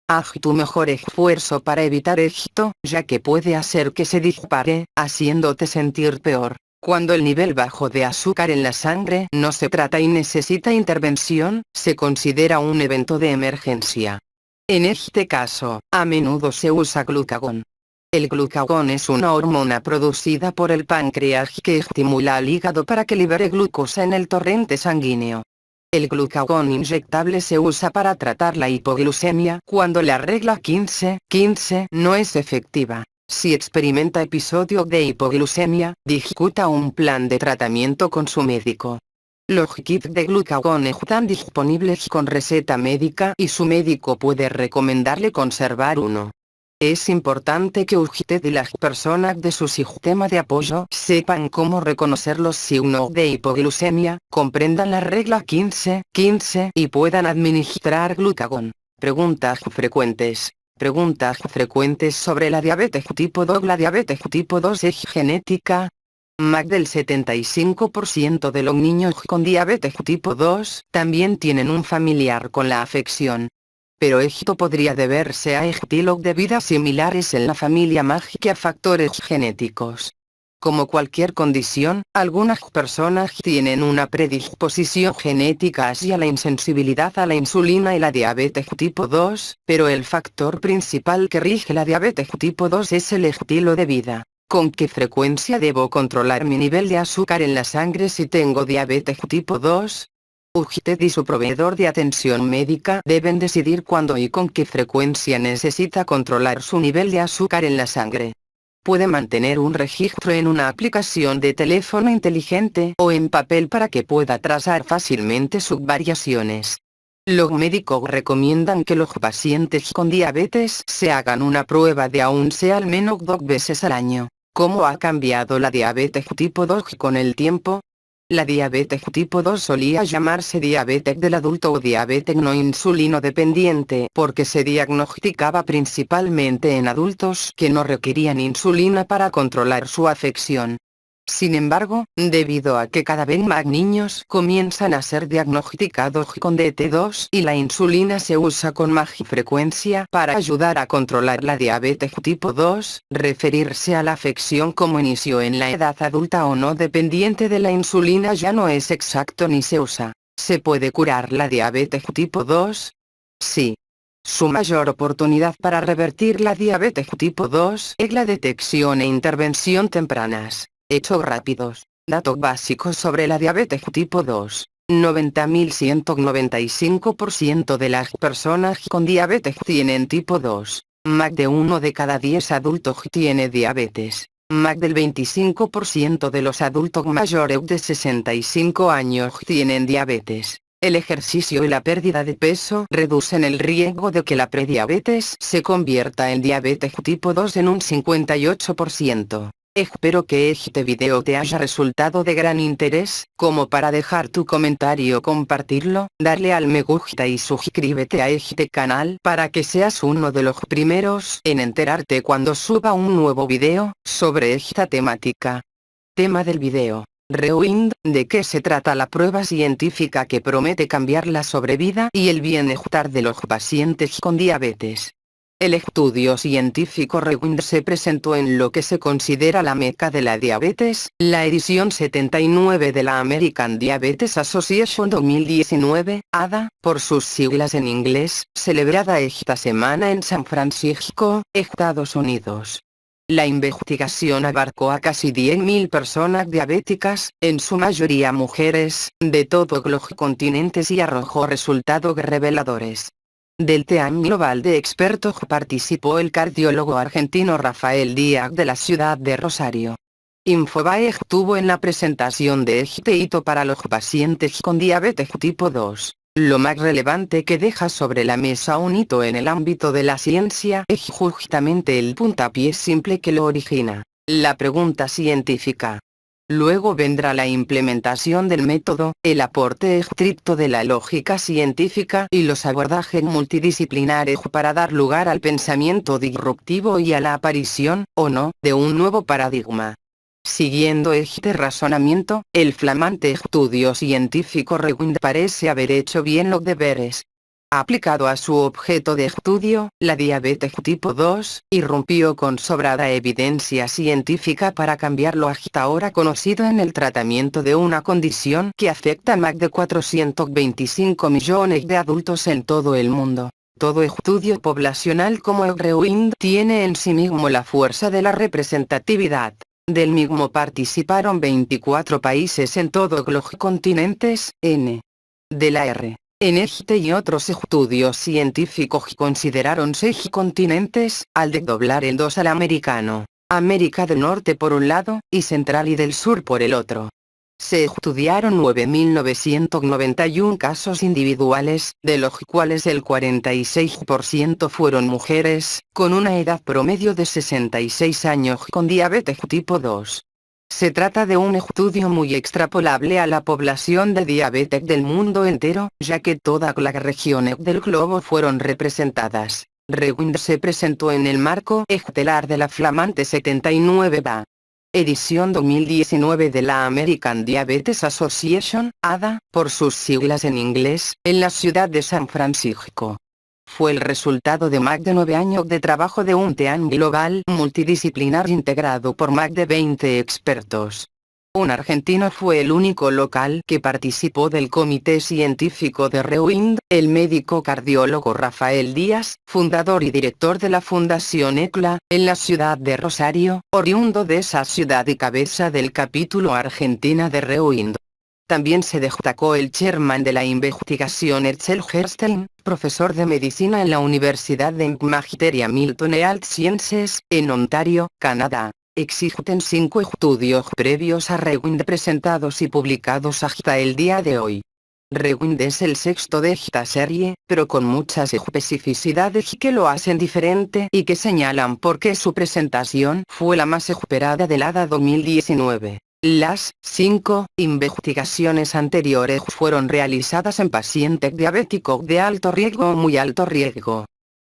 S1: Haz tu mejor esfuerzo para evitar esto, ya que puede hacer que se dispare, haciéndote sentir peor. Cuando el nivel bajo de azúcar en la sangre no se trata y necesita intervención, se considera un evento de emergencia. En este caso, a menudo se usa glucagón. El glucagón es una hormona producida por el páncreas que estimula al hígado para que libere glucosa en el torrente sanguíneo. El glucagón inyectable se usa para tratar la hipoglucemia cuando la regla 15-15 no es efectiva. Si experimenta episodios de hipoglucemia, discuta un plan de tratamiento con su médico. Los kits de glucagón están disponibles con receta médica y su médico puede recomendarle conservar uno. Es importante que usted y las personas de su sistema de apoyo sepan cómo reconocer los signos de hipoglucemia, comprendan la regla 15-15 y puedan administrar glucagón. Preguntas frecuentes. Preguntas frecuentes sobre la diabetes tipo 2. ¿La diabetes tipo 2 es genética? Más del 75% de los niños con diabetes tipo 2 también tienen un familiar con la afección. Pero esto podría deberse a estilos de vida similares en la familia más que a factores genéticos. Como cualquier condición, algunas personas tienen una predisposición genética hacia la insensibilidad a la insulina y la diabetes tipo 2, pero el factor principal que rige la diabetes tipo 2 es el estilo de vida. ¿Con qué frecuencia debo controlar mi nivel de azúcar en la sangre si tengo diabetes tipo 2? Usted y su proveedor de atención médica deben decidir cuándo y con qué frecuencia necesita controlar su nivel de azúcar en la sangre. Puede mantener un registro en una aplicación de teléfono inteligente o en papel para que pueda trazar fácilmente sus variaciones. Los médicos recomiendan que los pacientes con diabetes se hagan una prueba de A1C al menos 2 veces al año. ¿Cómo ha cambiado la diabetes tipo 2 con el tiempo? La diabetes tipo 2 solía llamarse diabetes del adulto o diabetes no insulino dependiente porque se diagnosticaba principalmente en adultos que no requerían insulina para controlar su afección. Sin embargo, debido a que cada vez más niños comienzan a ser diagnosticados con DT2 y la insulina se usa con más frecuencia para ayudar a controlar la diabetes tipo 2, referirse a la afección como inicio en la edad adulta o no dependiente de la insulina ya no es exacto ni se usa. ¿Se puede curar la diabetes tipo 2? Sí. Su mayor oportunidad para revertir la diabetes tipo 2 es la detección e intervención tempranas. Hechos rápidos. Datos básicos sobre la diabetes tipo 2. 90.195% de las personas con diabetes tienen tipo 2. Más de 1 de cada 10 adultos tiene diabetes. Más del 25% de los adultos mayores de 65 años tienen diabetes. El ejercicio y la pérdida de peso reducen el riesgo de que la prediabetes se convierta en diabetes tipo 2 en un 58%. Espero que este video te haya resultado de gran interés, como para dejar tu comentario, compartirlo, darle al me gusta y suscríbete a este canal para que seas uno de los primeros en enterarte cuando suba un nuevo video sobre esta temática. Tema del video. Rewind, ¿de qué se trata la prueba científica que promete cambiar la sobrevida y el bienestar de los pacientes con diabetes? El estudio científico Rewind se presentó en lo que se considera la meca de la diabetes, la edición 79 de la American Diabetes Association 2019, ADA, por sus siglas en inglés, celebrada esta semana en San Francisco, Estados Unidos. La investigación abarcó a casi 10.000 personas diabéticas, en su mayoría mujeres, de todos los continentes y arrojó resultados reveladores. Del team global de expertos participó el cardiólogo argentino Rafael Díaz de la ciudad de Rosario. Infobae estuvo en la presentación de este hito para los pacientes con diabetes tipo 2. Lo más relevante que deja sobre la mesa un hito en el ámbito de la ciencia es justamente el puntapié simple que lo origina: la pregunta científica. Luego vendrá la implementación del método, el aporte estricto de la lógica científica y los abordajes multidisciplinares para dar lugar al pensamiento disruptivo y a la aparición, o no, de un nuevo paradigma. Siguiendo este razonamiento, el flamante estudio científico Rewind parece haber hecho bien los deberes. Aplicado a su objeto de estudio, la diabetes tipo 2, irrumpió con sobrada evidencia científica para cambiar lo hasta ahora conocido en el tratamiento de una condición que afecta a más de 425 millones de adultos en todo el mundo. Todo estudio poblacional como el Rewind tiene en sí mismo la fuerza de la representatividad. Del mismo participaron 24 países en todos los continentes, de la R. En este y otros estudios científicos consideraron 6 continentes, al desdoblar el 2 al americano, América del Norte por un lado, y Central y del Sur por el otro. Se estudiaron 9.991 casos individuales, de los cuales el 46% fueron mujeres, con una edad promedio de 66 años con diabetes tipo 2. Se trata de un estudio muy extrapolable a la población de diabetes del mundo entero, ya que todas las regiones del globo fueron representadas. Rewind se presentó en el marco estelar de la flamante 79 DA. Edición 2019 de la American Diabetes Association, ADA, por sus siglas en inglés, en la ciudad de San Francisco. Fue el resultado de más de 9 años de trabajo de un team global multidisciplinar integrado por más de 20 expertos. Un argentino fue el único local que participó del comité científico de Rewind, el médico cardiólogo Rafael Díaz, fundador y director de la Fundación ECLA, en la ciudad de Rosario, oriundo de esa ciudad y cabeza del capítulo Argentina de Rewind. También se destacó el chairman de la investigación Edsel Gerstein, profesor de medicina en la Universidad de McMaster y Hamilton Health Sciences, en Ontario, Canadá. Existen 5 estudios previos a Rewind presentados y publicados hasta el día de hoy. Rewind es el 6º de esta serie, pero con muchas especificidades que lo hacen diferente y que señalan por qué su presentación fue la más esperada del ADA 2019. Las 5 investigaciones anteriores fueron realizadas en pacientes diabéticos de alto riesgo o muy alto riesgo.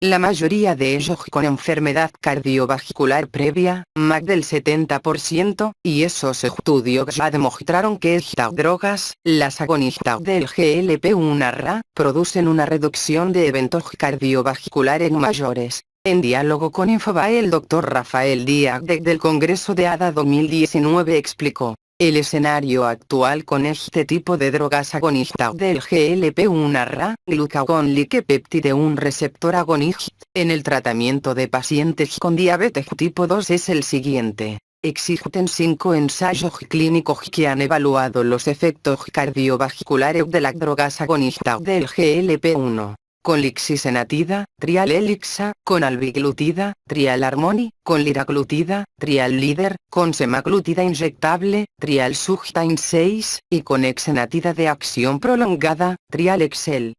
S1: La mayoría de ellos con enfermedad cardiovascular previa, más del 70%, y esos estudios ya demostraron que estas drogas, las agonistas del GLP-1/RA, producen una reducción de eventos cardiovasculares mayores. En diálogo con Infobae, el Dr. Rafael Díaz del Congreso de ADA 2019 explicó: el escenario actual con este tipo de drogas agonistas del GLP-1/RA, glucagon-like-peptide, un receptor agonista, en el tratamiento de pacientes con diabetes tipo 2 es el siguiente. Existen 5 ensayos clínicos que han evaluado los efectos cardiovasculares de las drogas agonistas del GLP-1. Con lixisenatida, trial elixa, con albiglutida, trial harmony, con liraglutida, trial líder, con semaglutida inyectable, trial sugtain 6, y con exenatida de acción prolongada, trial excel.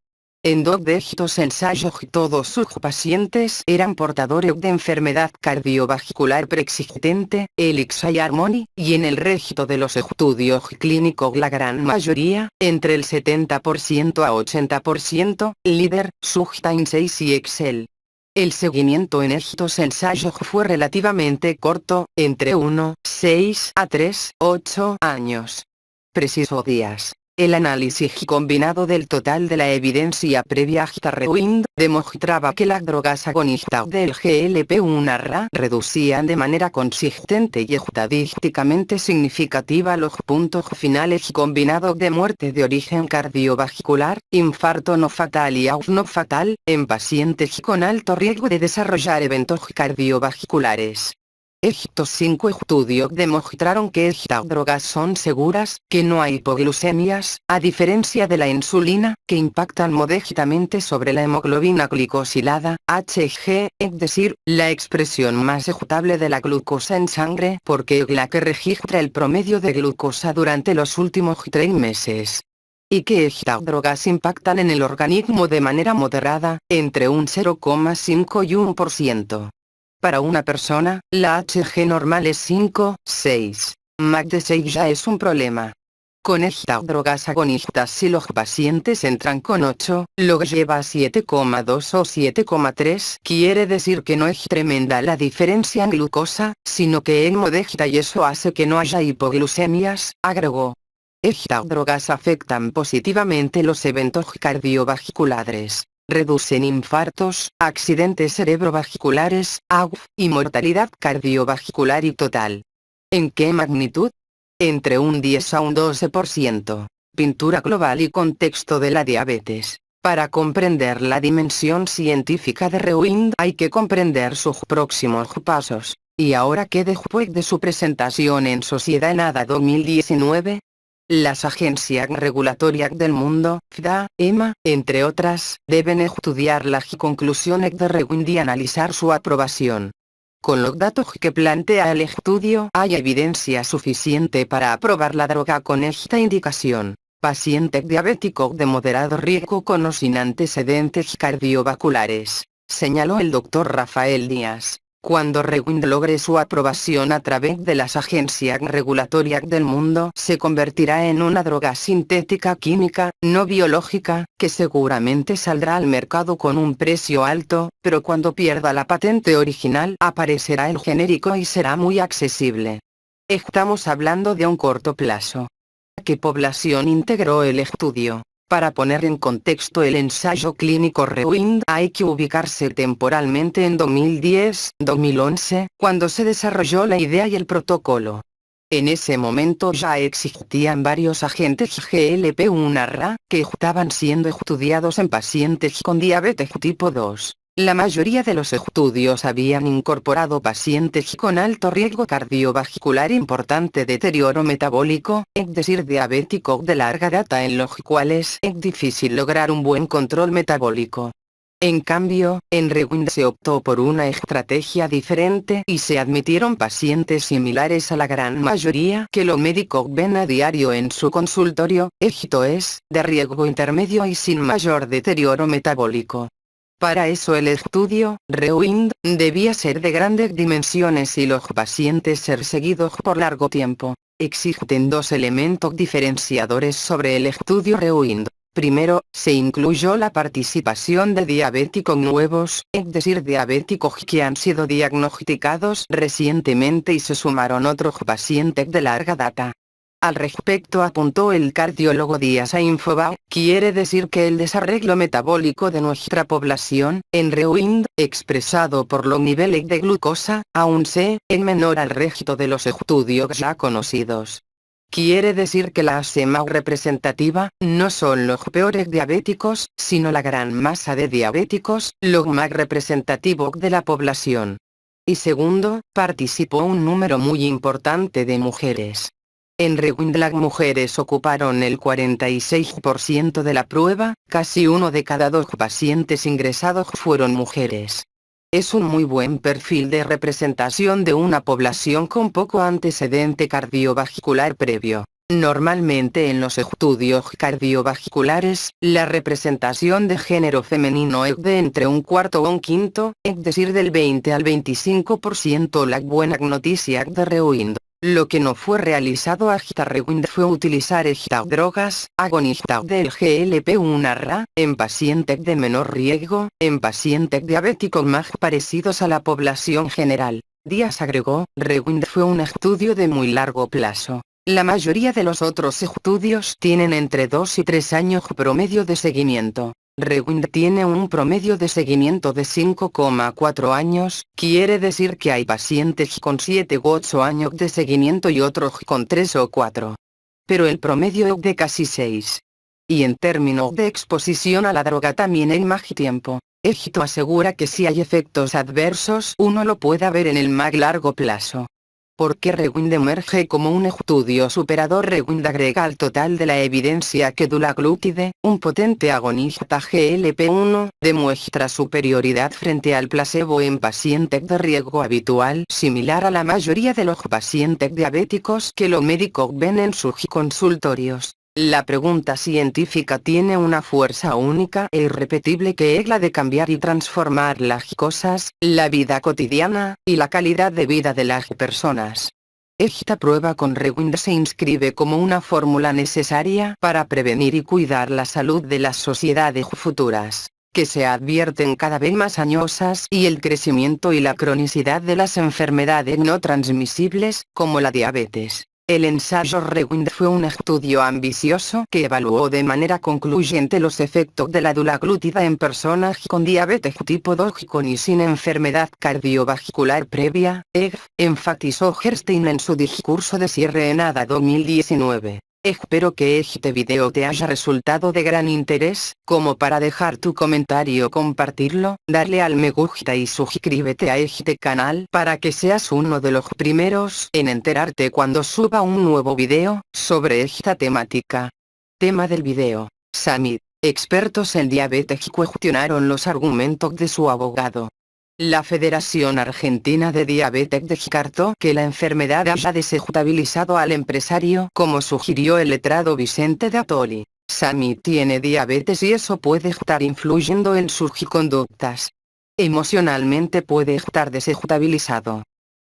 S1: En 2 de estos ensayos todos sus pacientes eran portadores de enfermedad cardiovascular preexistente, elixa y harmony, y en el resto de los estudios clínicos la gran mayoría, entre el 70% a 80%, líder, sugtain 6 y excel. El seguimiento en estos ensayos fue relativamente corto, entre 1, 6 a 3, 8 años. Preciso días. El análisis combinado del total de la evidencia previa a REWIND demostraba que las drogas agonistas del GLP-1 reducían de manera consistente y estadísticamente significativa los puntos finales combinados de muerte de origen cardiovascular, infarto no fatal y AUF no fatal, en pacientes con alto riesgo de desarrollar eventos cardiovasculares. Estos 5 estudios demostraron que estas drogas son seguras, que no hay hipoglucemias, a diferencia de la insulina, que impactan modestamente sobre la hemoglobina glicosilada, Hg, es decir, la expresión más estable de la glucosa en sangre, porque es la que registra el promedio de glucosa durante los últimos 3 meses. Y que estas drogas impactan en el organismo de manera moderada, entre un 0,5 y 1%. Para una persona, la Hg normal es 5, 6. Más de 6 ya es un problema. Con estas drogas agonistas si los pacientes entran con 8, lo que lleva a 7,2 o 7,3, quiere decir que no es tremenda la diferencia en glucosa, sino que es modesta y eso hace que no haya hipoglucemias, agregó. Estas drogas afectan positivamente los eventos cardiovasculares. Reducen infartos, accidentes cerebrovasculares, AUF, y mortalidad cardiovascular y total. ¿En qué magnitud? Entre un 10 a un 12%. Pintura global y contexto de la diabetes. Para comprender la dimensión científica de REWIND hay que comprender sus próximos pasos. ¿Y ahora qué después de su presentación en Sociedad NADA 2019? Las agencias regulatorias del mundo, FDA, EMA, entre otras, deben estudiar las conclusiones de REWIND y analizar su aprobación. Con los datos que plantea el estudio, hay evidencia suficiente para aprobar la droga con esta indicación. Pacientes diabéticos de moderado riesgo con o sin antecedentes cardiovasculares, señaló el Dr. Rafael Díaz. Cuando REWIND logre su aprobación a través de las agencias regulatorias del mundo, se convertirá en una droga sintética química, no biológica, que seguramente saldrá al mercado con un precio alto, pero cuando pierda la patente original aparecerá el genérico y será muy accesible. Estamos hablando de un corto plazo. ¿Qué población integró el estudio? Para poner en contexto el ensayo clínico REWIND hay que ubicarse temporalmente en 2010-2011, cuando se desarrolló la idea y el protocolo. En ese momento ya existían varios agentes GLP-1 que estaban siendo estudiados en pacientes con diabetes tipo 2. La mayoría de los estudios habían incorporado pacientes con alto riesgo cardiovascular importante deterioro metabólico, es decir diabéticos de larga data en los cuales es difícil lograr un buen control metabólico. En cambio, en REWIND se optó por una estrategia diferente y se admitieron pacientes similares a la gran mayoría que los médicos ven a diario en su consultorio, esto es, de riesgo intermedio y sin mayor deterioro metabólico. Para eso el estudio, REWIND, debía ser de grandes dimensiones y los pacientes ser seguidos por largo tiempo. Existen 2 elementos diferenciadores sobre el estudio REWIND. Primero, se incluyó la participación de diabéticos nuevos, es decir diabéticos que han sido diagnosticados recientemente y se sumaron otros pacientes de larga data. Al respecto apuntó el cardiólogo Díaz a Infobae, quiere decir que el desarreglo metabólico de nuestra población, en REWIND, expresado por los niveles de glucosa, aún es menor al resto de los estudios ya conocidos. Quiere decir que la ASE más representativa, no son los peores diabéticos, sino la gran masa de diabéticos, los más representativos de la población. Y segundo, participó un número muy importante de mujeres. En Rewind las mujeres ocuparon el 46% de la prueba, casi uno de cada dos pacientes ingresados fueron mujeres. Es un muy buen perfil de representación de una población con poco antecedente cardiovascular previo. Normalmente en los estudios cardiovasculares, la representación de género femenino es de entre un cuarto o un quinto, es decir del 20 al 25%. La buena noticia de Rewind. Lo que no fue realizado hasta Rewind fue utilizar estas drogas, agonistas del GLP-1 en pacientes de menor riesgo, en pacientes diabéticos más parecidos a la población general. Díaz agregó, Rewind fue un estudio de muy largo plazo. La mayoría de los otros estudios tienen entre 2 y 3 años promedio de seguimiento. Rewind tiene un promedio de seguimiento de 5,4 años, quiere decir que hay pacientes con 7 u 8 años de seguimiento y otros con 3 o 4. Pero el promedio es de casi 6. Y en términos de exposición a la droga también hay más tiempo. Esto asegura que si hay efectos adversos uno lo pueda ver en el más largo plazo. ¿Por qué Rewind emerge como un estudio superador? Rewind agrega al total de la evidencia que dulaglutide, un potente agonista GLP-1, demuestra superioridad frente al placebo en pacientes de riesgo habitual, similar a la mayoría de los pacientes diabéticos que los médicos ven en sus consultorios. La pregunta científica tiene una fuerza única e irrepetible que es la de cambiar y transformar las cosas, la vida cotidiana, y la calidad de vida de las personas. Esta prueba con Rewind se inscribe como una fórmula necesaria para prevenir y cuidar la salud de las sociedades futuras, que se advierten cada vez más añosas, y el crecimiento y la cronicidad de las enfermedades no transmisibles, como la diabetes. El ensayo Rewind fue un estudio ambicioso que evaluó de manera concluyente los efectos de la dulaglutida en personas con diabetes tipo 2 con y sin enfermedad cardiovascular previa, enfatizó Gerstein en su discurso de cierre en ADA 2019. Espero que este video te haya resultado de gran interés, como para dejar tu comentario, compartirlo, darle al me gusta y suscríbete a este canal para que seas uno de los primeros en enterarte cuando suba un nuevo video sobre esta temática. Tema del video: Samit. Expertos en diabetes cuestionaron los argumentos de su abogado. La Federación Argentina de Diabetes descartó que la enfermedad haya desestabilizado al empresario como sugirió el letrado Vicente Dattoli. Samit tiene diabetes y eso puede estar influyendo en sus conductas. Emocionalmente puede estar desestabilizado.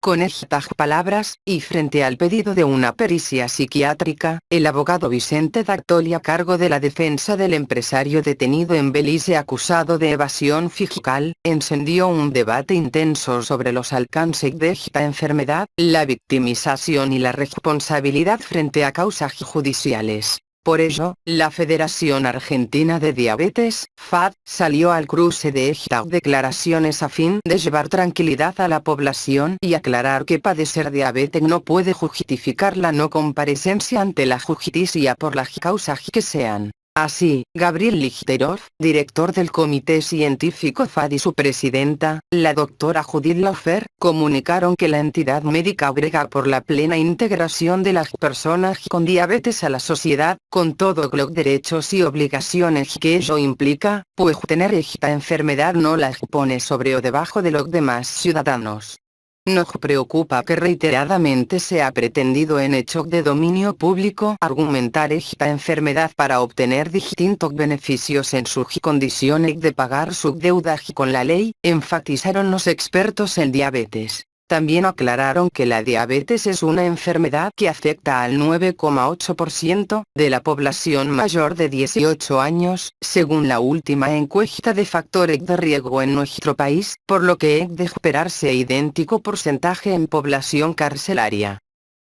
S1: Con estas palabras, y frente al pedido de una pericia psiquiátrica, el abogado Vicente Dattoli, a cargo de la defensa del empresario detenido en Belice acusado de evasión fiscal, encendió un debate intenso sobre los alcances de esta enfermedad, la victimización y la responsabilidad frente a causas judiciales. Por ello, la Federación Argentina de Diabetes, FAD, salió al cruce de estas declaraciones a fin de llevar tranquilidad a la población y aclarar que padecer diabetes no puede justificar la no comparecencia ante la justicia por las causas que sean. Así, Gabriel Lichterhoff, director del Comité Científico FAD y su presidenta, la doctora Judith Laufer, comunicaron que la entidad médica brega por la plena integración de las personas con diabetes a la sociedad, con todos los derechos y obligaciones que ello implica, pues tener esta enfermedad no la pone sobre o debajo de los demás ciudadanos. Nos preocupa que reiteradamente se ha pretendido en hechos de dominio público argumentar esta enfermedad para obtener distintos beneficios en sus condiciones de pagar sus deudas con la ley, enfatizaron los expertos en diabetes. También aclararon que la diabetes es una enfermedad que afecta al 9,8% de la población mayor de 18 años, según la última encuesta de factores de riesgo en nuestro país, por lo que es de esperarse idéntico porcentaje en población carcelaria.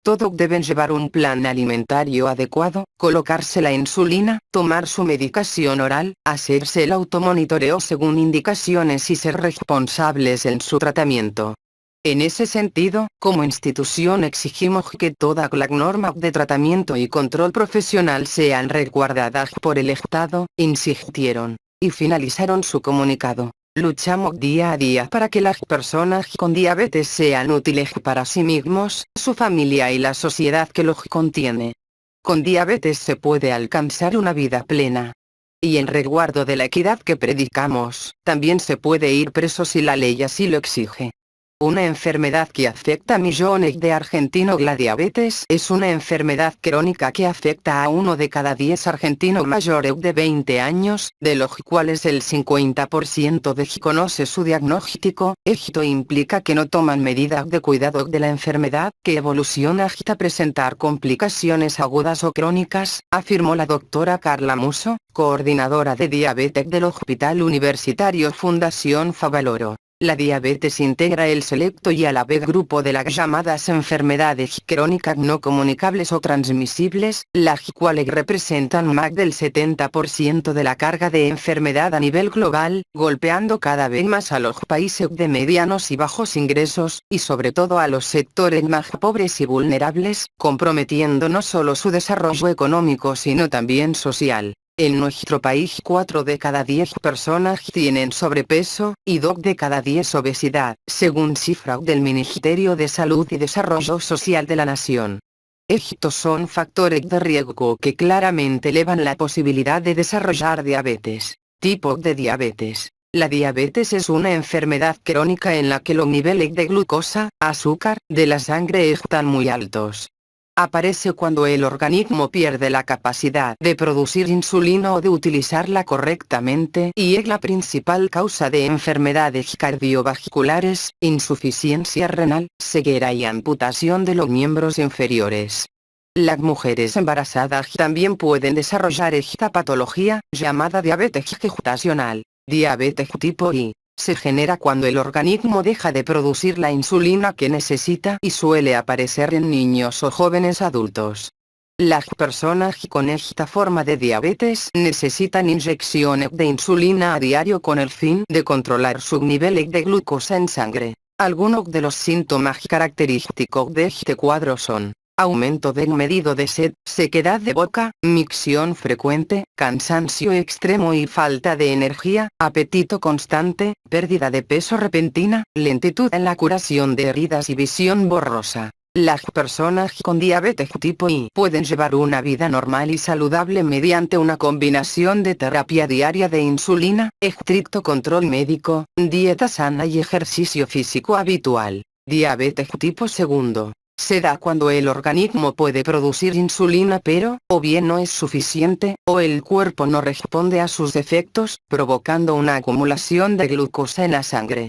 S1: Todos deben llevar un plan alimentario adecuado, colocarse la insulina, tomar su medicación oral, hacerse el automonitoreo según indicaciones y ser responsables en su tratamiento. En ese sentido, como institución exigimos que todas las normas de tratamiento y control profesional sean resguardadas por el Estado, insistieron, y finalizaron su comunicado. Luchamos día a día para que las personas con diabetes sean útiles para sí mismos, su familia y la sociedad que los contiene. Con diabetes se puede alcanzar una vida plena. Y en resguardo de la equidad que predicamos, también se puede ir preso si la ley así lo exige. Una enfermedad que afecta a millones de argentinos. La diabetes es una enfermedad crónica que afecta a 1 de cada 10 argentinos mayores de 20 años, de los cuales el 50% desconoce su diagnóstico. Esto implica que no toman medidas de cuidado de la enfermedad, que evoluciona hasta presentar complicaciones agudas o crónicas, afirmó la doctora Carla Musso, coordinadora de diabetes del Hospital Universitario Fundación Favaloro. La diabetes integra el selecto y a la vez grupo de las llamadas enfermedades crónicas no comunicables o transmisibles, las cuales representan más del 70% de la carga de enfermedad a nivel global, golpeando cada vez más a los países de medianos y bajos ingresos, y sobre todo a los sectores más pobres y vulnerables, comprometiendo no solo su desarrollo económico sino también social. En nuestro país 4 de cada 10 personas tienen sobrepeso, y 2 de cada 10 obesidad, según cifras del Ministerio de Salud y Desarrollo Social de la Nación. Estos son factores de riesgo que claramente elevan la posibilidad de desarrollar diabetes. Tipo de diabetes. La diabetes es una enfermedad crónica en la que los niveles de glucosa, azúcar, de la sangre están muy altos. Aparece cuando el organismo pierde la capacidad de producir insulina o de utilizarla correctamente y es la principal causa de enfermedades cardiovasculares, insuficiencia renal, ceguera y amputación de los miembros inferiores. Las mujeres embarazadas también pueden desarrollar esta patología, llamada diabetes gestacional. Diabetes tipo I. Se genera cuando el organismo deja de producir la insulina que necesita y suele aparecer en niños o jóvenes adultos. Las personas con esta forma de diabetes necesitan inyecciones de insulina a diario con el fin de controlar sus niveles de glucosa en sangre. Algunos de los síntomas característicos de este cuadro son: aumento desmedido de sed, sequedad de boca, micción frecuente, cansancio extremo y falta de energía, apetito constante, pérdida de peso repentina, lentitud en la curación de heridas y visión borrosa. Las personas con diabetes tipo I pueden llevar una vida normal y saludable mediante una combinación de terapia diaria de insulina, estricto control médico, dieta sana y ejercicio físico habitual. Diabetes tipo segundo. Se da cuando el organismo puede producir insulina pero, o bien no es suficiente, o el cuerpo no responde a sus efectos, provocando una acumulación de glucosa en la sangre.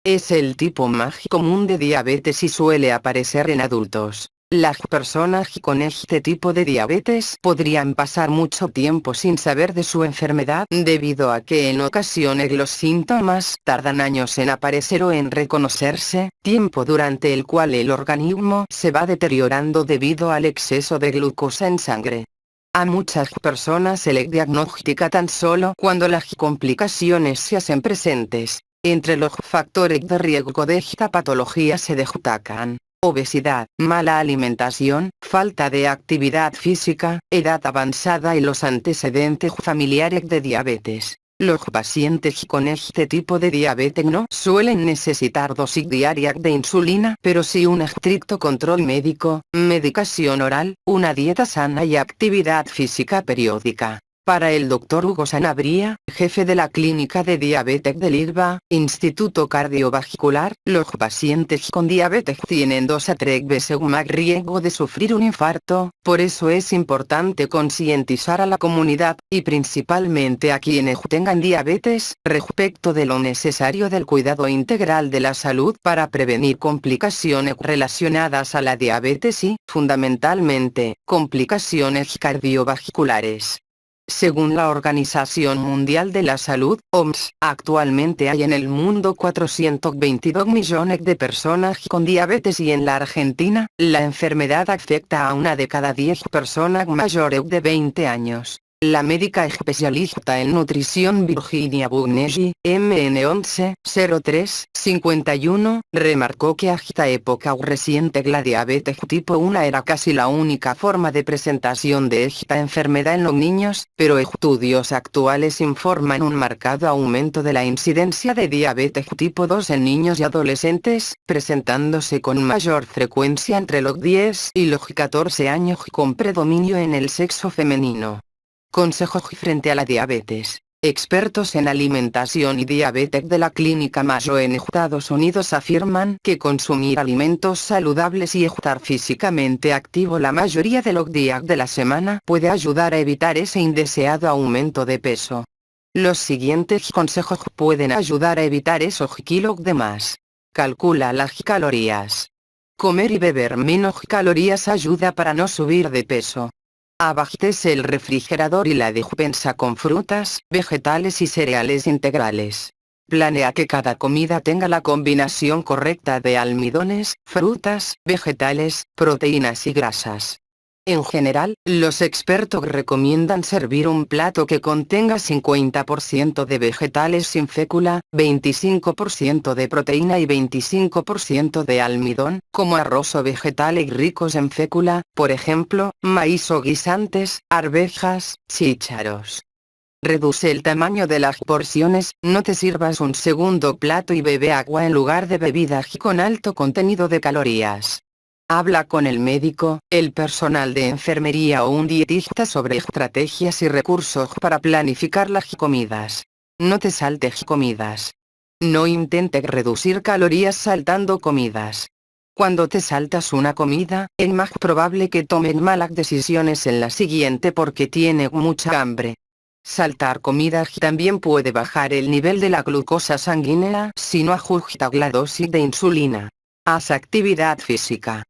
S1: Es el tipo más común de diabetes y suele aparecer en adultos. Las personas con este tipo de diabetes podrían pasar mucho tiempo sin saber de su enfermedad debido a que en ocasiones los síntomas tardan años en aparecer o en reconocerse, tiempo durante el cual el organismo se va deteriorando debido al exceso de glucosa en sangre. A muchas personas se les diagnostica tan solo cuando las complicaciones se hacen presentes. Entre los factores de riesgo de esta patología se destacan: obesidad, mala alimentación, falta de actividad física, edad avanzada y los antecedentes familiares de diabetes. Los pacientes con este tipo de diabetes no suelen necesitar dosis diarias de insulina, pero sí un estricto control médico, medicación oral, una dieta sana y actividad física periódica. Para el Dr. Hugo Sanabria, jefe de la Clínica de Diabetes del IRBA, Instituto Cardiovascular, los pacientes con diabetes tienen 2 a 3 veces más riesgo de sufrir un infarto, por eso es importante concientizar a la comunidad, y principalmente a quienes tengan diabetes, respecto de lo necesario del cuidado integral de la salud para prevenir complicaciones relacionadas a la diabetes y, fundamentalmente, complicaciones cardiovasculares. Según la Organización Mundial de la Salud, OMS, actualmente hay en el mundo 422 millones de personas con diabetes y en la Argentina, la enfermedad afecta a 1 de cada 10 personas mayores de 20 años. La médica especialista en nutrición Virginia Bugnelli, MN11 03 51, remarcó que hasta época reciente la diabetes tipo 1 era casi la única forma de presentación de esta enfermedad en los niños, pero estudios actuales informan un marcado aumento de la incidencia de diabetes tipo 2 en niños y adolescentes, presentándose con mayor frecuencia entre los 10 y los 14 años con predominio en el sexo femenino. Consejos frente a la diabetes. Expertos en alimentación y diabetes de la Clínica Mayo en Estados Unidos afirman que consumir alimentos saludables y estar físicamente activo la mayoría de los días de la semana puede ayudar a evitar ese indeseado aumento de peso. Los siguientes consejos pueden ayudar a evitar esos kilos de más. Calcula las calorías. Comer y beber menos calorías ayuda para no subir de peso. Abastece el refrigerador y la despensa con frutas, vegetales y cereales integrales. Planea que cada comida tenga la combinación correcta de almidones, frutas, vegetales, proteínas y grasas. En general, los expertos recomiendan servir un plato que contenga 50% de vegetales sin fécula, 25% de proteína y 25% de almidón, como arroz o vegetales ricos en fécula, por ejemplo, maíz o guisantes, arvejas, chícharos. Reduce el tamaño de las porciones, no te sirvas un segundo plato y bebe agua en lugar de bebidas con alto contenido de calorías. Habla con el médico, el personal de enfermería o un dietista sobre estrategias y recursos para planificar las comidas. No te saltes comidas. No intentes reducir calorías saltando comidas. Cuando te saltas una comida, es más probable que tomes malas decisiones en la siguiente porque tienes mucha hambre. Saltar comidas también puede bajar el nivel de la glucosa sanguínea si no ajustas la dosis de insulina. Haz actividad física.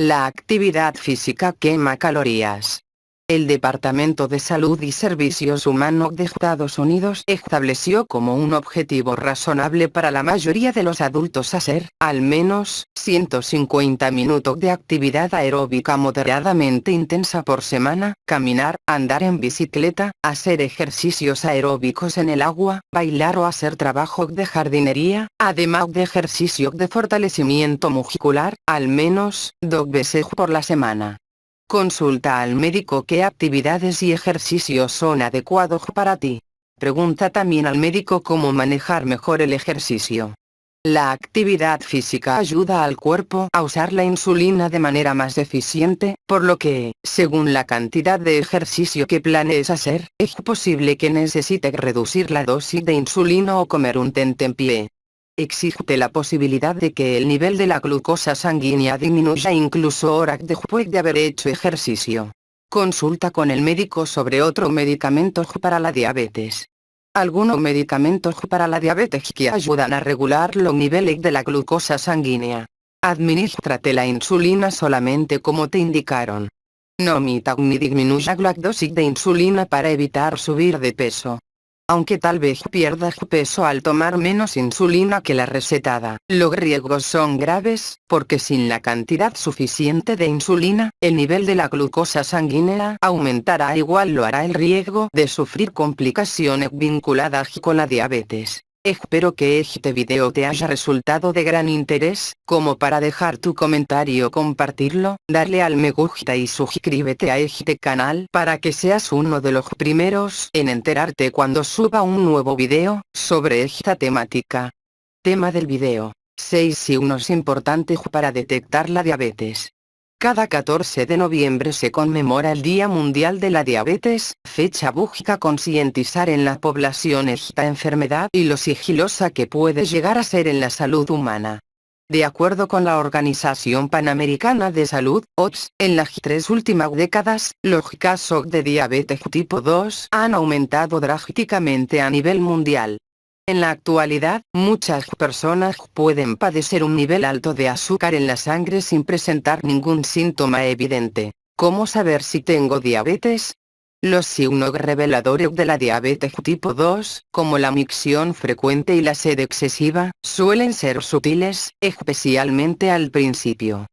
S1: La actividad física quema calorías. El Departamento de Salud y Servicios Humanos de Estados Unidos estableció como un objetivo razonable para la mayoría de los adultos hacer, al menos, 150 minutos de actividad aeróbica moderadamente intensa por semana, caminar, andar en bicicleta, hacer ejercicios aeróbicos en el agua, bailar o hacer trabajos de jardinería, además de ejercicios de fortalecimiento muscular, al menos, 2 veces por la semana. Consulta al médico qué actividades y ejercicios son adecuados para ti. Pregunta también al médico cómo manejar mejor el ejercicio. La actividad física ayuda al cuerpo a usar la insulina de manera más eficiente, por lo que, según la cantidad de ejercicio que planees hacer, es posible que necesites reducir la dosis de insulina o comer un tentempié. Existe la posibilidad de que el nivel de la glucosa sanguínea disminuya incluso horas después de haber hecho ejercicio. Consulta con el médico sobre otros medicamentos para la diabetes. Algunos medicamentos para la diabetes que ayudan a regular los niveles de la glucosa sanguínea. Adminístrate la insulina solamente como te indicaron. No omita ni disminuya la dosis de insulina para evitar subir de peso. Aunque tal vez pierdas peso al tomar menos insulina que la recetada, los riesgos son graves, porque sin la cantidad suficiente de insulina, el nivel de la glucosa sanguínea aumentará, igual lo hará el riesgo de sufrir complicaciones vinculadas con la diabetes. Espero que este video te haya resultado de gran interés, como para dejar tu comentario, compartirlo, darle al me gusta y suscríbete a este canal para que seas uno de los primeros en enterarte cuando suba un nuevo video sobre esta temática. Tema del video: 6 signos importantes para detectar la diabetes. Cada 14 de noviembre se conmemora el Día Mundial de la Diabetes, fecha busca concientizar en la población esta enfermedad y lo sigilosa que puede llegar a ser en la salud humana. De acuerdo con la Organización Panamericana de Salud, OPS, en las 3 últimas décadas, los casos de diabetes tipo 2 han aumentado drásticamente a nivel mundial. En la actualidad, muchas personas pueden padecer un nivel alto de azúcar en la sangre sin presentar ningún síntoma evidente. ¿Cómo saber si tengo diabetes? Los signos reveladores de la diabetes tipo 2, como la micción frecuente y la sed excesiva, suelen ser sutiles, especialmente al principio.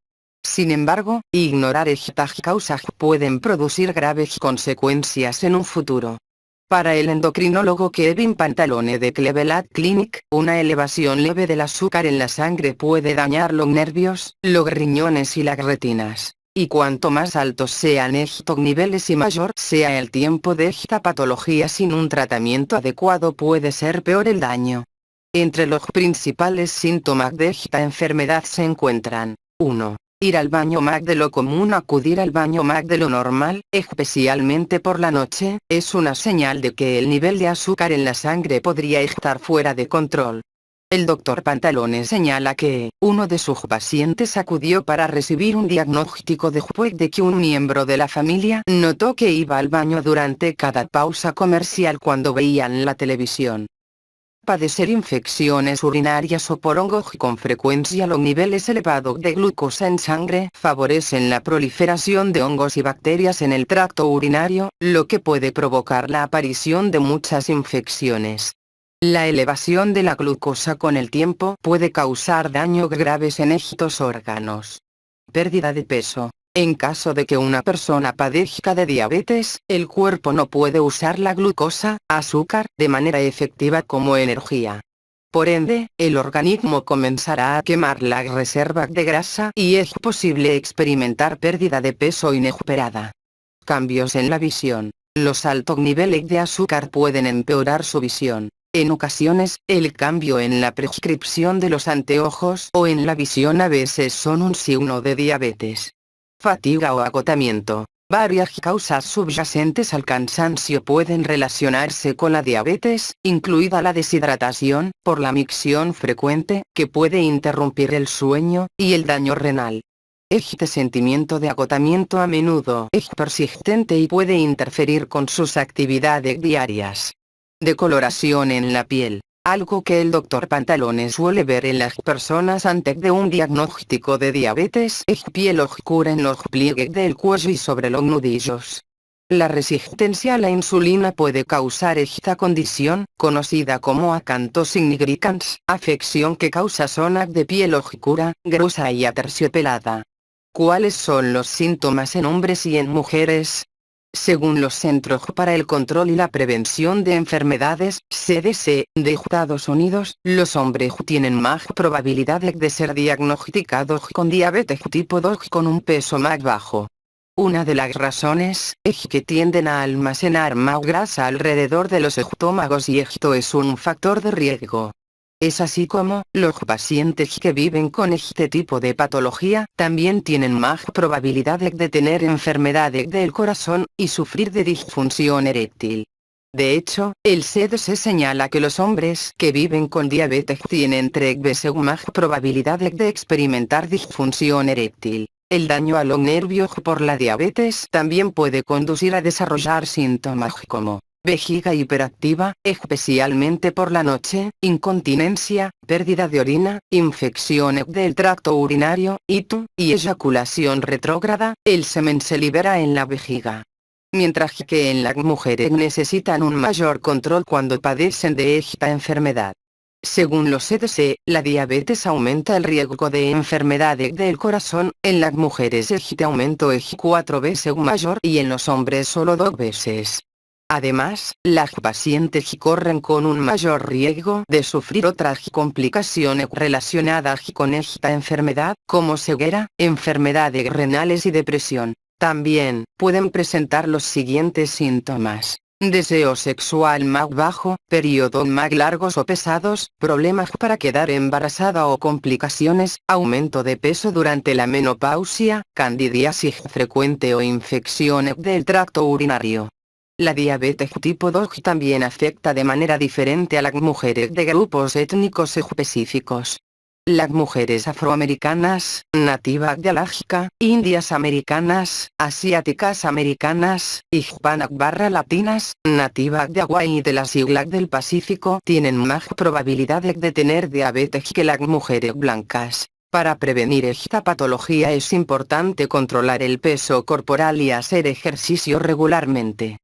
S1: Sin embargo, ignorar estas causas pueden producir graves consecuencias en un futuro. Para el endocrinólogo Kevin Pantalone de Cleveland Clinic, una elevación leve del azúcar en la sangre puede dañar los nervios, los riñones y las retinas. Y cuanto más altos sean estos niveles y mayor sea el tiempo de esta patología sin un tratamiento adecuado, puede ser peor el daño. Entre los principales síntomas de esta enfermedad se encuentran: 1. Ir al baño más de lo común. Acudir al baño más de lo normal, especialmente por la noche, es una señal de que el nivel de azúcar en la sangre podría estar fuera de control. El doctor Pantalone señala que, uno de sus pacientes acudió para recibir un diagnóstico después de que un miembro de la familia notó que iba al baño durante cada pausa comercial cuando veían la televisión. Padecer infecciones urinarias o por hongos. Con frecuencia los niveles elevados de glucosa en sangre favorecen la proliferación de hongos y bacterias en el tracto urinario, lo que puede provocar la aparición de muchas infecciones. La elevación de la glucosa con el tiempo puede causar daños graves en estos órganos. Pérdida de peso. En caso de que una persona padezca de diabetes, el cuerpo no puede usar la glucosa, azúcar, de manera efectiva como energía. Por ende, el organismo comenzará a quemar las reservas de grasa y es posible experimentar pérdida de peso inesperada. Cambios en la visión. Los altos niveles de azúcar pueden empeorar su visión. En ocasiones, el cambio en la prescripción de los anteojos o en la visión a veces son un signo de diabetes. Fatiga o agotamiento. Varias causas subyacentes al cansancio pueden relacionarse con la diabetes, incluida la deshidratación, por la micción frecuente, que puede interrumpir el sueño, y el daño renal. Este sentimiento de agotamiento a menudo es persistente y puede interferir con sus actividades diarias. Decoloración en la piel. Algo que el doctor Pantalone suele ver en las personas antes de un diagnóstico de diabetes es piel oscura en los pliegues del cuello y sobre los nudillos. La resistencia a la insulina puede causar esta condición, conocida como acanthus nigricans, afección que causa zonas de piel oscura, gruesa y aterciopelada. ¿Cuáles son los síntomas en hombres y en mujeres? Según los Centros para el Control y la Prevención de Enfermedades, CDC, de Estados Unidos, los hombres tienen más probabilidades de ser diagnosticados con diabetes tipo 2 con un peso más bajo. Una de las razones es que tienden a almacenar más grasa alrededor de los estómagos y esto es un factor de riesgo. Es así como, los pacientes que viven con este tipo de patología, también tienen más probabilidades de tener enfermedades del corazón, y sufrir de disfunción eréctil. De hecho, el CDC señala que los hombres que viven con diabetes tienen 3 veces más probabilidades de experimentar disfunción eréctil. El daño a los nervios por la diabetes también puede conducir a desarrollar síntomas como vejiga hiperactiva, especialmente por la noche, incontinencia, pérdida de orina, infecciones del tracto urinario, ictus, y eyaculación retrógrada. El semen se libera en la vejiga. Mientras que en las mujeres necesitan un mayor control cuando padecen de esta enfermedad. Según los CDC, la diabetes aumenta el riesgo de enfermedades del corazón. En las mujeres este aumento es 4 veces mayor y en los hombres solo 2 veces. Además, las pacientes corren con un mayor riesgo de sufrir otras complicaciones relacionadas con esta enfermedad, como ceguera, enfermedades renales y depresión. También, pueden presentar los siguientes síntomas: deseo sexual más bajo, periodos más largos o pesados, problemas para quedar embarazada o complicaciones, aumento de peso durante la menopausia, candidiasis frecuente o infecciones del tracto urinario. La diabetes tipo 2 también afecta de manera diferente a las mujeres de grupos étnicos específicos. Las mujeres afroamericanas, nativas de Alaska, indias americanas, asiáticas americanas, hispanas/latinas, nativas de Hawái y de las islas del Pacífico tienen más probabilidades de tener diabetes que las mujeres blancas. Para prevenir esta patología es importante controlar el peso corporal y hacer ejercicio regularmente.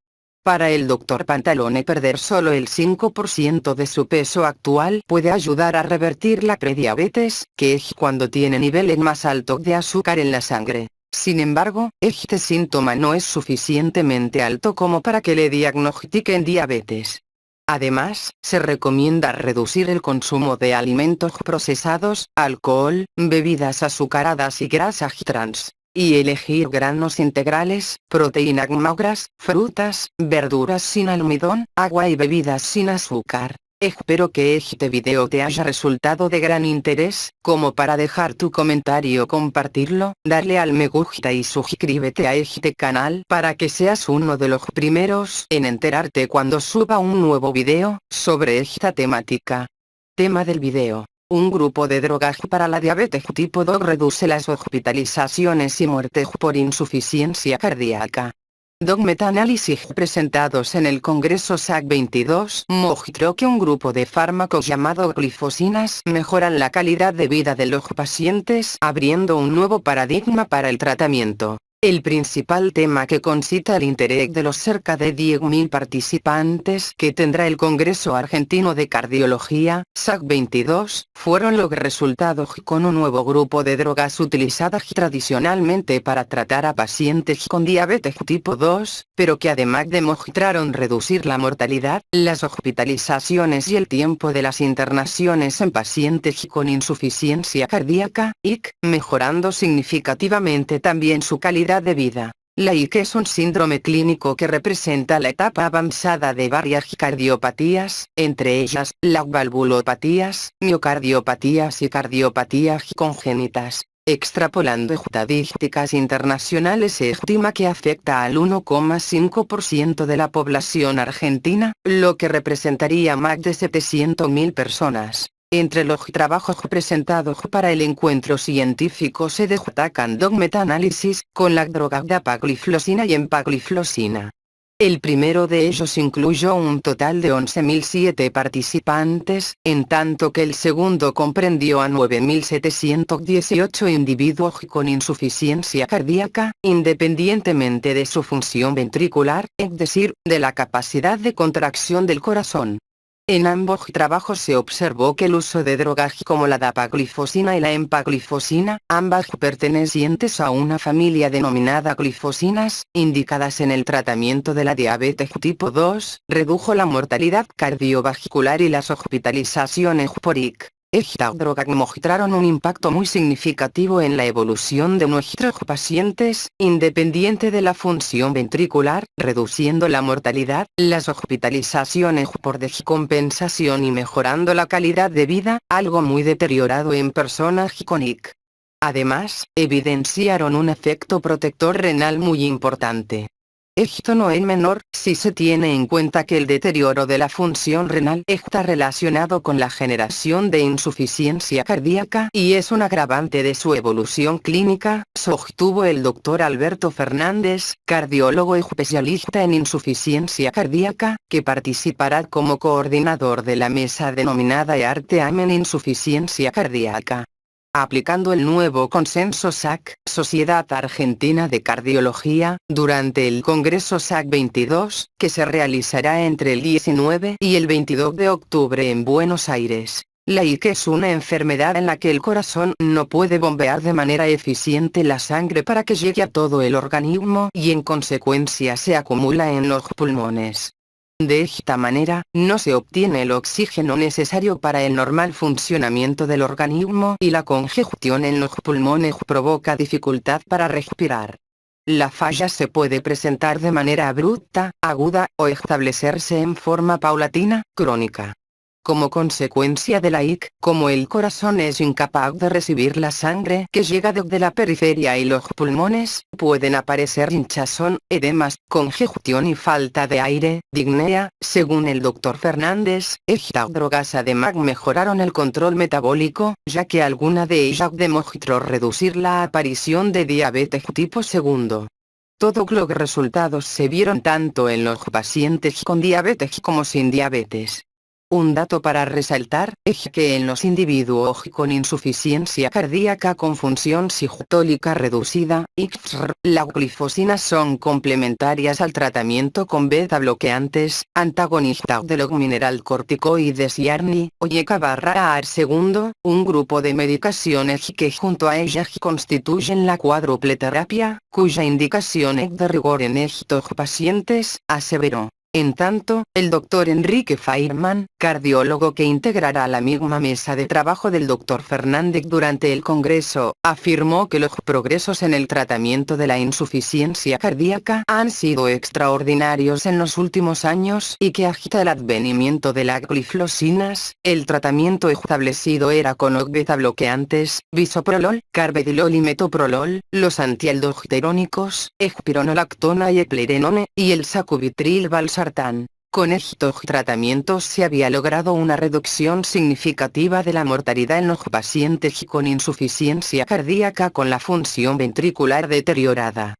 S1: Para el doctor Pantalone, perder solo el 5% de su peso actual puede ayudar a revertir la prediabetes, que es cuando tiene niveles más altos de azúcar en la sangre. Sin embargo, este síntoma no es suficientemente alto como para que le diagnostiquen diabetes. Además, se recomienda reducir el consumo de alimentos procesados, alcohol, bebidas azucaradas y grasas trans, y elegir granos integrales, proteínas magras, frutas, verduras sin almidón, agua y bebidas sin azúcar. Espero que este video te haya resultado de gran interés, como para dejar tu comentario, compartirlo, darle al me gusta y suscríbete a este canal para que seas uno de los primeros en enterarte cuando suba un nuevo video sobre esta temática. Tema del video. Un grupo de drogas para la diabetes tipo 2 reduce las hospitalizaciones y muertes por insuficiencia cardíaca. Dos metaanálisis presentados en el Congreso SAC-22 mostró que un grupo de fármacos llamado glifosinas mejoran la calidad de vida de los pacientes, abriendo un nuevo paradigma para el tratamiento. El principal tema que concita el interés de los cerca de 10.000 participantes que tendrá el Congreso Argentino de Cardiología, SAC-22, fueron los resultados con un nuevo grupo de drogas utilizadas tradicionalmente para tratar a pacientes con diabetes tipo 2, pero que además demostraron reducir la mortalidad, las hospitalizaciones y el tiempo de las internaciones en pacientes con insuficiencia cardíaca, IC, mejorando significativamente también su calidad de vida. La IC es un síndrome clínico que representa la etapa avanzada de varias cardiopatías, entre ellas, las valvulopatías, miocardiopatías y cardiopatías congénitas. Extrapolando estadísticas internacionales, se estima que afecta al 1,5% de la población argentina, lo que representaría más de 700.000 personas. Entre los trabajos presentados para el encuentro científico se destacan dos metaanálisis, con las drogas dapagliflozina y empagliflozina. El primero de ellos incluyó un total de 11.007 participantes, en tanto que el segundo comprendió a 9.718 individuos con insuficiencia cardíaca, independientemente de su función ventricular, es decir, de la capacidad de contracción del corazón. En ambos trabajos se observó que el uso de drogas como la dapaglifosina y la empaglifosina, ambas pertenecientes a una familia denominada glifosinas, indicadas en el tratamiento de la diabetes tipo 2, redujo la mortalidad cardiovascular y las hospitalizaciones por IC. Estas drogas mostraron un impacto muy significativo en la evolución de nuestros pacientes, independiente de la función ventricular, reduciendo la mortalidad, las hospitalizaciones por descompensación y mejorando la calidad de vida, algo muy deteriorado en personas con IC. Además, evidenciaron un efecto protector renal muy importante. Esto no es menor, si se tiene en cuenta que el deterioro de la función renal está relacionado con la generación de insuficiencia cardíaca y es un agravante de su evolución clínica, sostuvo el doctor Alberto Fernández, cardiólogo especialista en insuficiencia cardíaca, que participará como coordinador de la mesa denominada EARTE-AM en insuficiencia cardíaca. Aplicando el nuevo consenso SAC, Sociedad Argentina de Cardiología, durante el Congreso SAC-22, que se realizará entre el 19 y el 22 de octubre en Buenos Aires. La IC es una enfermedad en la que el corazón no puede bombear de manera eficiente la sangre para que llegue a todo el organismo y en consecuencia se acumula en los pulmones. De esta manera, no se obtiene el oxígeno necesario para el normal funcionamiento del organismo y la congestión en los pulmones provoca dificultad para respirar. La falla se puede presentar de manera abrupta, aguda, o establecerse en forma paulatina, crónica. Como consecuencia de la IC, como el corazón es incapaz de recibir la sangre que llega desde la periferia y los pulmones, pueden aparecer hinchazón, edemas, congestión y falta de aire, disnea. Según el Dr. Fernández, estas drogas además mejoraron el control metabólico, ya que alguna de ellas demostró reducir la aparición de diabetes tipo 2. Todos los resultados se vieron tanto en los pacientes con diabetes como sin diabetes. Un dato para resaltar es que en los individuos con insuficiencia cardíaca con función sistólica reducida, ICSR, las glifosinas son complementarias al tratamiento con beta bloqueantes, antagonistas del mineral corticoides y ARNI, o YK/AR II, un grupo de medicaciones que junto a ellas constituyen la cuádruple terapia, cuya indicación es de rigor en estos pacientes, aseveró. En tanto, el Dr. Enrique Feynman, cardiólogo que integrará la misma mesa de trabajo del Dr. Fernández durante el Congreso, afirmó que los progresos en el tratamiento de la insuficiencia cardíaca han sido extraordinarios en los últimos años y que hasta el advenimiento de las gliflosinas, el tratamiento establecido era con los beta bloqueantes, bisoprolol, carvedilol y metoprolol, los antialdosterónicos, espironolactona y eplerenone, y el sacubitril valsartán. Con estos tratamientos se había logrado una reducción significativa de la mortalidad en los pacientes con insuficiencia cardíaca con la función ventricular deteriorada.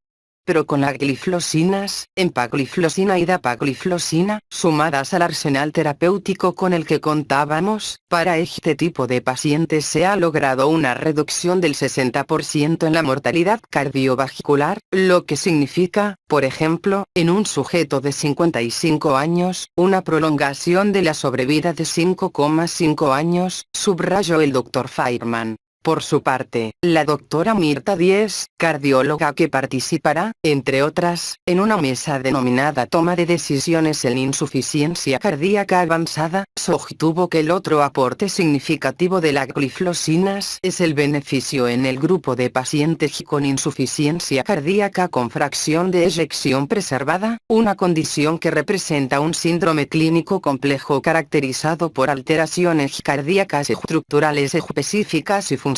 S1: Pero con las gliflosinas, empagliflosina y dapagliflosina, sumadas al arsenal terapéutico con el que contábamos, para este tipo de pacientes se ha logrado una reducción del 60% en la mortalidad cardiovascular, lo que significa, por ejemplo, en un sujeto de 55 años, una prolongación de la sobrevida de 5,5 años, subrayó el Dr. Feynman. Por su parte, la doctora Mirta Díez, cardióloga que participará, entre otras, en una mesa denominada Toma de Decisiones en Insuficiencia Cardíaca Avanzada, sostuvo que el otro aporte significativo de las gliflosinas es el beneficio en el grupo de pacientes con insuficiencia cardíaca con fracción de eyección preservada, una condición que representa un síndrome clínico complejo caracterizado por alteraciones cardíacas estructurales específicas y funcionales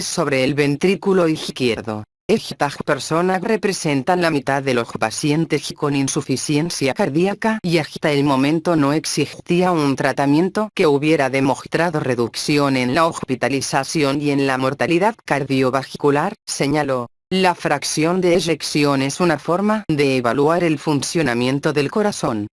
S1: sobre el ventrículo izquierdo. Estas personas representan la mitad de los pacientes con insuficiencia cardíaca y hasta el momento no existía un tratamiento que hubiera demostrado reducción en la hospitalización y en la mortalidad cardiovascular, señaló. La fracción de eyección es una forma de evaluar el funcionamiento del corazón.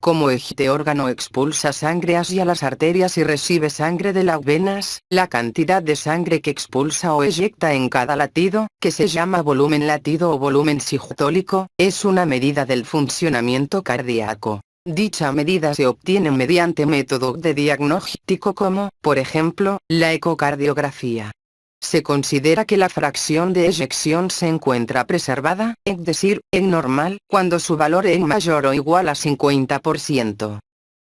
S1: Como este órgano expulsa sangre hacia las arterias y recibe sangre de las venas, la cantidad de sangre que expulsa o eyecta en cada latido, que se llama volumen latido o volumen sistólico, es una medida del funcionamiento cardíaco. Dicha medida se obtiene mediante métodos de diagnóstico como, por ejemplo, la ecocardiografía. Se considera que la fracción de eyección se encuentra preservada, es decir, es normal, cuando su valor es mayor o igual a 50%.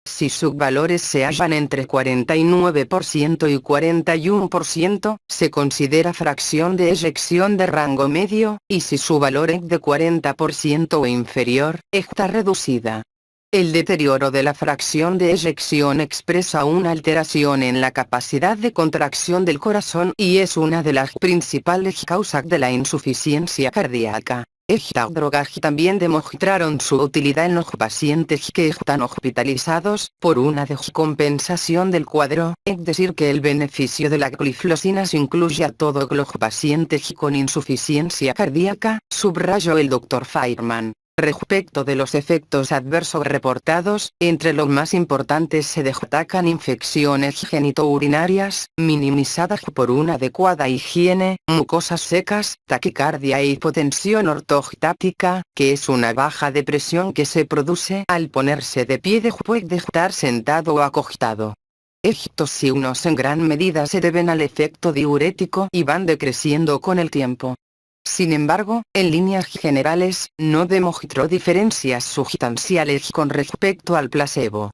S1: Si sus valores se hallan entre 49% y 41%, se considera fracción de eyección de rango medio, y si su valor es de 40% o inferior, está reducida. El deterioro de la fracción de eyección expresa una alteración en la capacidad de contracción del corazón y es una de las principales causas de la insuficiencia cardíaca. Estas drogas también demostraron su utilidad en los pacientes que están hospitalizados por una descompensación del cuadro, es decir que el beneficio de las gliflosinas incluye a todos los pacientes con insuficiencia cardíaca, subrayó el Dr. Feynman. Respecto de los efectos adversos reportados, entre los más importantes se destacan infecciones genitourinarias, minimizadas por una adecuada higiene, mucosas secas, taquicardia e hipotensión ortostática, que es una baja de presión que se produce al ponerse de pie después de estar sentado o acostado. Estos signos en gran medida se deben al efecto diurético y van decreciendo con el tiempo. Sin embargo, en líneas generales, no demostró diferencias sustanciales con respecto al placebo.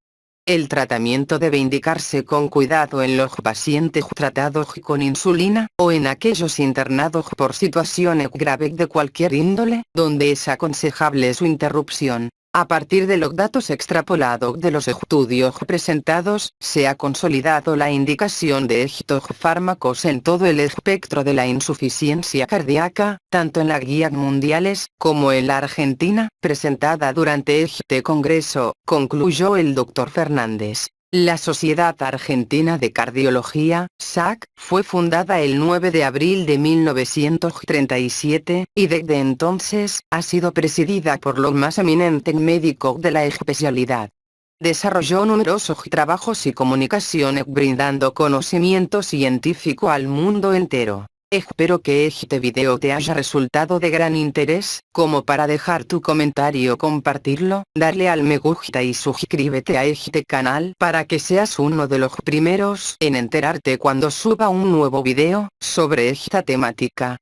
S1: El tratamiento debe indicarse con cuidado en los pacientes tratados con insulina, o en aquellos internados por situaciones graves de cualquier índole, donde es aconsejable su interrupción. A partir de los datos extrapolados de los estudios presentados, se ha consolidado la indicación de estos fármacos en todo el espectro de la insuficiencia cardíaca, tanto en las guías mundiales, como en la Argentina, presentada durante este congreso, concluyó el Dr. Fernández. La Sociedad Argentina de Cardiología, SAC, fue fundada el 9 de abril de 1937, y desde entonces, ha sido presidida por los más eminentes médicos de la especialidad. Desarrolló numerosos trabajos y comunicaciones brindando conocimiento científico al mundo entero. Espero que este video te haya resultado de gran interés, como para dejar tu comentario, compartirlo, darle al me gusta y suscríbete a este canal para que seas uno de los primeros en enterarte cuando suba un nuevo video sobre esta temática.